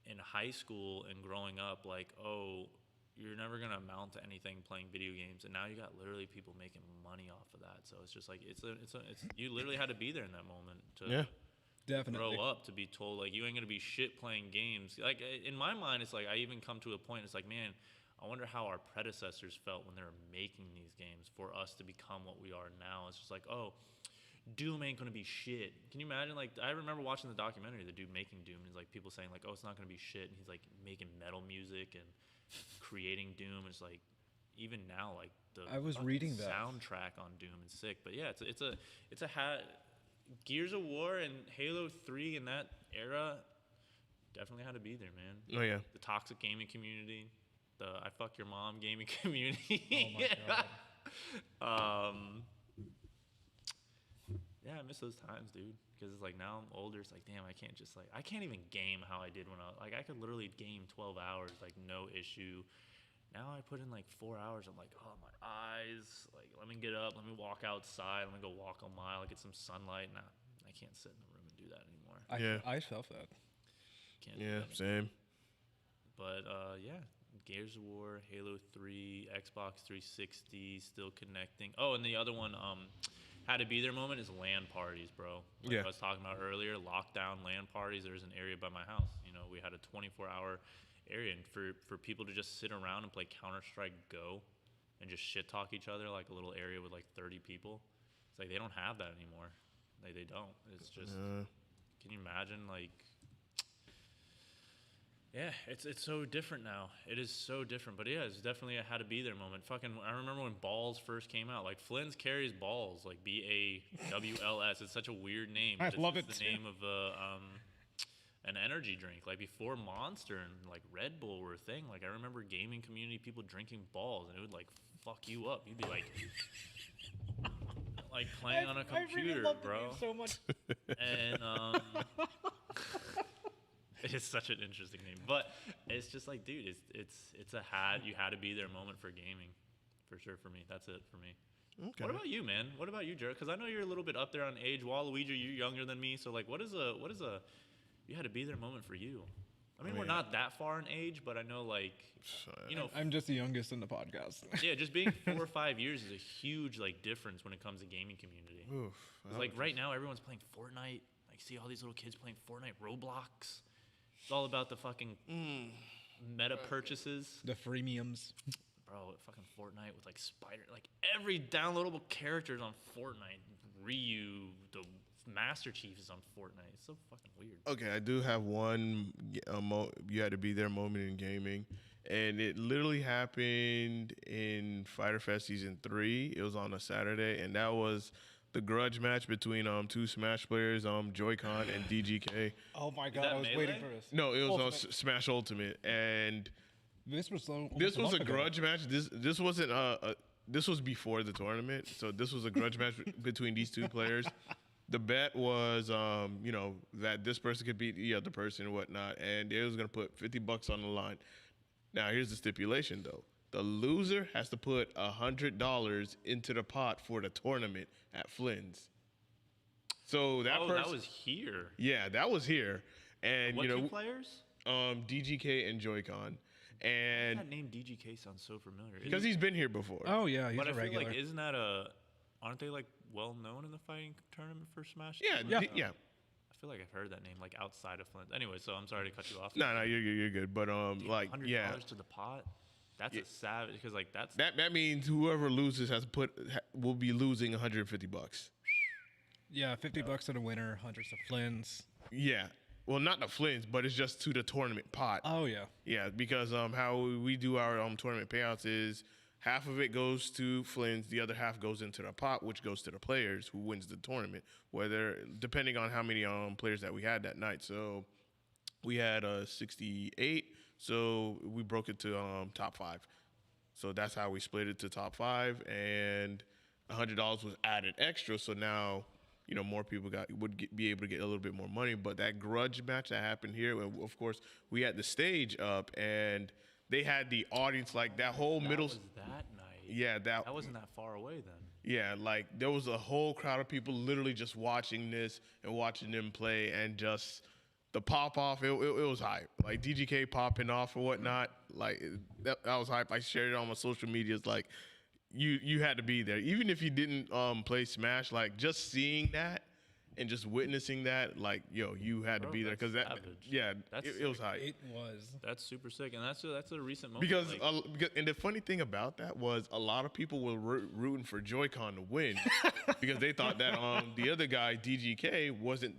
in high school and growing up, like, oh, you're never gonna amount to anything playing video games, and now you got literally people making money off of that. So it's just like it's you literally had to be there in that moment to Definitely grow up, to be told like you ain't gonna be shit playing games. Like in my mind, it's like I even come to a point. It's like, man, I wonder how our predecessors felt when they were making these games for us to become what we are now. It's just like, oh, Doom ain't gonna be shit. Can you imagine? Like, I remember watching the documentary, the dude making Doom, and like people saying like, oh, it's not gonna be shit, and he's like making metal music and creating Doom. It's like, even now, like I was reading that soundtrack on Doom is sick. But yeah, it's a Gears of War and Halo 3 in that era definitely had to be there, man. Oh yeah. The toxic gaming community, the I fuck your mom gaming community. Oh my god. Yeah, I miss those times, dude. Because it's like now I'm older. It's like, damn, I can't even game how I did when I could literally game 12 hours, like no issue. Now I put in like 4 hours. I'm like, oh, my eyes. Like, let me get up. Let me walk outside. Let me go walk a mile, get some sunlight. Nah, I can't sit in the room and do that anymore. I felt that. Can't do Yeah, that. same. But yeah, Gears of War, Halo 3, Xbox 360, still connecting. Oh, and the other one, had to be there moment is LAN parties, bro. Like I was talking about earlier, lockdown LAN parties. There's an area by my house. You know, we had a 24-hour area, and for people to just sit around and play Counter-Strike Go and just shit talk each other, like a little area with like 30 people. It's like they don't have that anymore. They don't. It's just, can you imagine, like, yeah, it's so different now. It is so different. But yeah, it's definitely a had to be there moment. Fucking, I remember when Balls first came out. Like, Flynn's carries Balls, like BAWLS. It's such a weird name. I love it It's the too. name of an energy drink. Like, before Monster and like Red Bull were a thing. Like, I remember gaming community people drinking Balls, and it would like fuck you up. You'd be like playing on a computer, I really love bro. The name so much. And it's such an interesting name, but it's just like, dude, it's a you had to be there moment for gaming, for sure. For me, that's it for me. Okay. What about you, man? What about you, Jared? Because I know you're a little bit up there on age. Waluigi, you're younger than me, so like, what is a you had to be there moment for you? I mean, I we're mean, not that far in age, but I know, like, you know, I'm just the youngest in the podcast. yeah, just being 4 or 5 years is a huge like difference when it comes to gaming community. Oof, 'Cause, like right now, everyone's playing Fortnite. Like, see all these little kids playing Fortnite, Roblox. It's all about the fucking meta purchases, The freemiums. bro. Fucking Fortnite with like Spider, like every downloadable character is on Fortnite. Ryu, the Master Chief is on Fortnite. It's so fucking weird. Okay, I do have one. You had to be there moment in gaming, and it literally happened in Fighter Fest Season 3. It was on a Saturday, and that was the grudge match between two Smash players, Joy-Con and DGK. Oh my god, that I was waiting Melee? for this. No, it was on Ultimate. Smash Ultimate, and This was so. this was a month ago. grudge match. This wasn't this was before the tournament, so this was a grudge match between these two players. The bet was, that this person could beat the other person and whatnot, and it was gonna put $50 on the line. Now, here's the stipulation, though: the loser has to put $100 into the pot for the tournament at Flynn's. So that person, that was here. yeah, that was here, and What two players? DGK and Joy-Con, and That name DGK sounds so familiar. because he's been here before. Oh yeah, he's But a I feel regular. like isn't that aren't they like well known in the fighting tournament for Smash? Yeah, Or no? yeah. I feel like I've heard that name like outside of Flint. Anyway, so I'm sorry to cut you off. No, you're good. But like, $100 yeah, to the pot. That's a savage because like that's that means whoever loses has to will be losing $150. Yeah, $50 to the winner, hundreds of Flynn's. Yeah. Well, not the Flynn's, but it's just to the tournament pot. Oh yeah. Yeah, because how we do our tournament payouts is half of it goes to Flynn's, the other half goes into the pot, which goes to the players who wins the tournament. Whether depending on how many players that we had that night. So we had 68, so we broke it to top 5. So that's how we split it to top 5, and $100 was added extra. So now, more people be able to get a little bit more money. But that grudge match that happened here, and of course, we had the stage up, and they had the audience like that whole that middle. was that night. Yeah, That wasn't that far away then. yeah, like there was a whole crowd of people literally just watching this and watching them play, and just the pop off. It was hype. Like DGK popping off and whatnot. Like that was hype. I shared it on my social medias. Like you had to be there, even if you didn't play Smash. Like just seeing that and just witnessing that, like you had to Bro, be there because that's that. savage. Yeah, That's it was hype. It was. That's super sick, and that's a recent moment. Because, like, and the funny thing about that was a lot of people were rooting for Joy-Con to win because they thought that the other guy DGK wasn't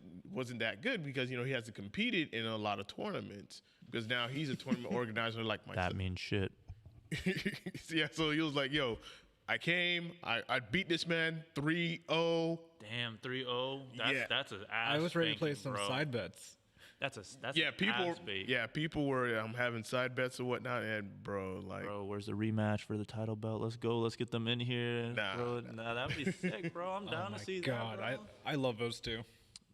that good because he hasn't competed in a lot of tournaments because now he's a tournament organizer like myself. that means shit. Yeah, so he was like, "Yo, I came, I beat this man 3-0." Damn, 3-0. Yeah. That's an ass. I was ready to play spanking, some bro. side bets. That's Yeah, an people. ass bait. Yeah, people were having side bets and whatnot, and bro, like. Bro, where's the rematch for the title belt? Let's go. Let's get them in here. Nah, bro. Nah, that'd be sick, bro. I'm down Oh my to see god, that, bro. I love those two.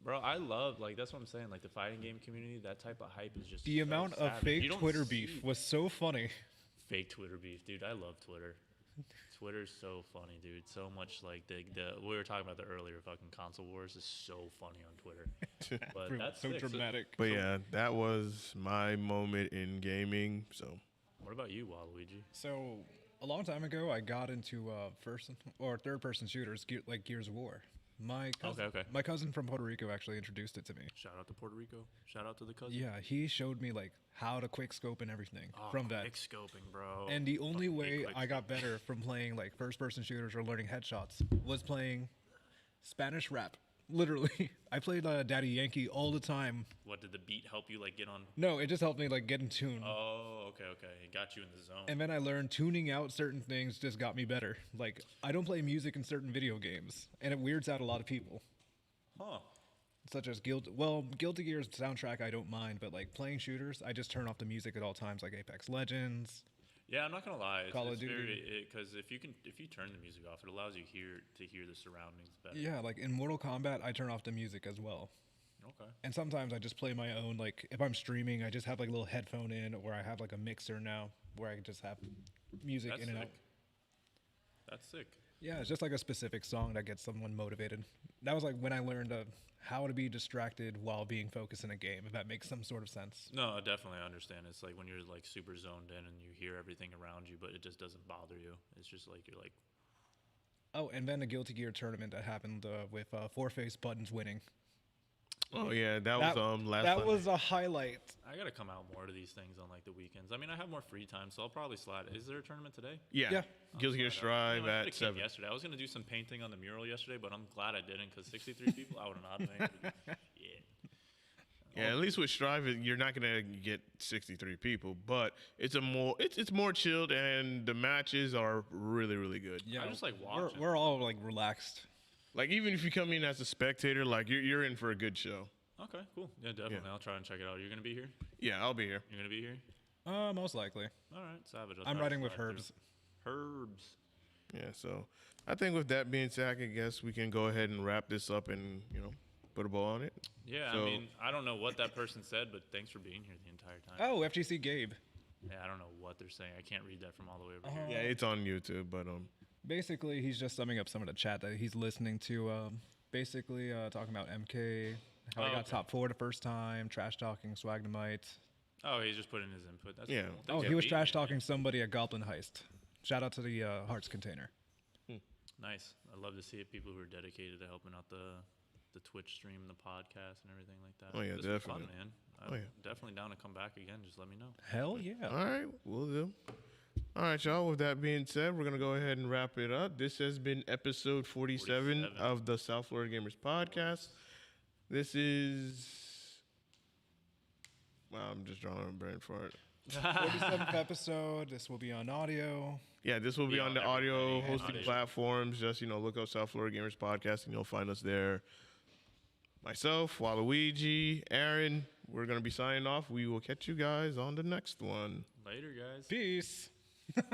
Bro, I love, like, that's what I'm saying. Like, the fighting game community, that type of hype is just The so amount of savage. You fake don't Twitter see beef was so funny. Fake Twitter beef, dude. I love Twitter. Twitter's so funny, dude. So much, like, we were talking about the earlier fucking console wars is so funny on Twitter. But that's so sick. dramatic. But yeah, that was my moment in gaming. So What about you, Waluigi? So a long time ago, I got into first or third person shooters, like Gears of War. Okay. My cousin from Puerto Rico actually introduced it to me. Shout out to Puerto Rico. Shout out to the cousin. Yeah, he showed me like how to quick scope and everything from that. Quick scoping, bro. And the only Fucking way quick I got better from playing like first person shooters or learning headshots was playing Spanish rap. Literally, I played Daddy Yankee all the time. What did the beat help you like get on? No, it just helped me like get in tune. Oh, okay. It got you in the zone. And then I learned tuning out certain things just got me better. Like I don't play music in certain video games, and it weirds out a lot of people. Huh. Such as Guilty Gear's soundtrack I don't mind, but like playing shooters, I just turn off the music at all times, like Apex Legends. Yeah, I'm not gonna lie. Call of Duty. Because if you turn the music off, it allows you to hear the surroundings better. Yeah, like in Mortal Kombat, I turn off the music as well. Okay. And sometimes I just play my own. Like if I'm streaming, I just have like a little headphone in, or I have like a mixer now where I can just have music That's in and sick. out. That's sick. Yeah, it's just like a specific song that gets someone motivated. That was like when I learned how to be distracted while being focused in a game, if that makes some sort of sense. No, definitely I understand. It's like when you're like super zoned in and you hear everything around you, but it just doesn't bother you. It's just like you're like, Oh, and then the Guilty Gear tournament that happened with Four-Face Buttons winning. Oh yeah, that was last. That Sunday. was a highlight. I gotta come out more to these things on like the weekends. I mean, I have more free time, so I'll probably slide. Is there a tournament today? Yeah. Yeah. Guilty Gear Strive You know, I at should've came 7. yesterday. I was gonna do some painting on the mural yesterday, but I'm glad I didn't because 63 people, I would have not been able to do. Yeah. Yeah, at least with Strive, you're not gonna get 63 people, but it's more chilled, and the matches are really really good. I just like watching. We're all like relaxed. Like even if you come in as a spectator, like you're in for a good show. Okay, cool. Yeah, definitely. Yeah. I'll try and check it out. You're gonna be here. Yeah, I'll be here. You're gonna be here. Most likely. All right, savage. I'll I'm try to riding with slide through. Herbs. Herbs. Yeah, so I think with that being said, I guess we can go ahead and wrap this up and put a bow on it. Yeah, So- I mean, I don't know what that person said, but thanks for being here the entire time. Oh, FGC Gabe. Yeah, I don't know what they're saying. I can't read that from all the way over Uh-huh. here. Yeah, it's on YouTube, but Basically, he's just summing up some of the chat that he's listening to. Basically, talking about MK, how he got okay. top 4 the first time, trash talking Swagdemite. Oh, he's just putting his input. That's Yeah. cool. Oh, Thanks he for was being trash here. talking somebody at Goblin Heist. Shout out to the Hearts container. Nice. I love to see it. People who are dedicated to helping out the Twitch stream, the podcast, and everything like that. Oh, yeah, This was definitely. fun, man. Oh, I'm yeah. definitely down to come back again. Just let me know. Hell yeah. all right, we'll do. All right, y'all. With that being said, we're gonna go ahead and wrap it up. This has been episode 47 of the South Florida Gamers podcast. This is. Wow, I'm just drawing a brain for it. 47th episode. This will be on audio. Yeah, this will be Yeah, on the on audio everything, hosting audio. platforms. Just look up South Florida Gamers podcast, and you'll find us there. Myself, Waluigi, Aaron. We're gonna be signing off. We will catch you guys on the next one. Later, guys. Peace.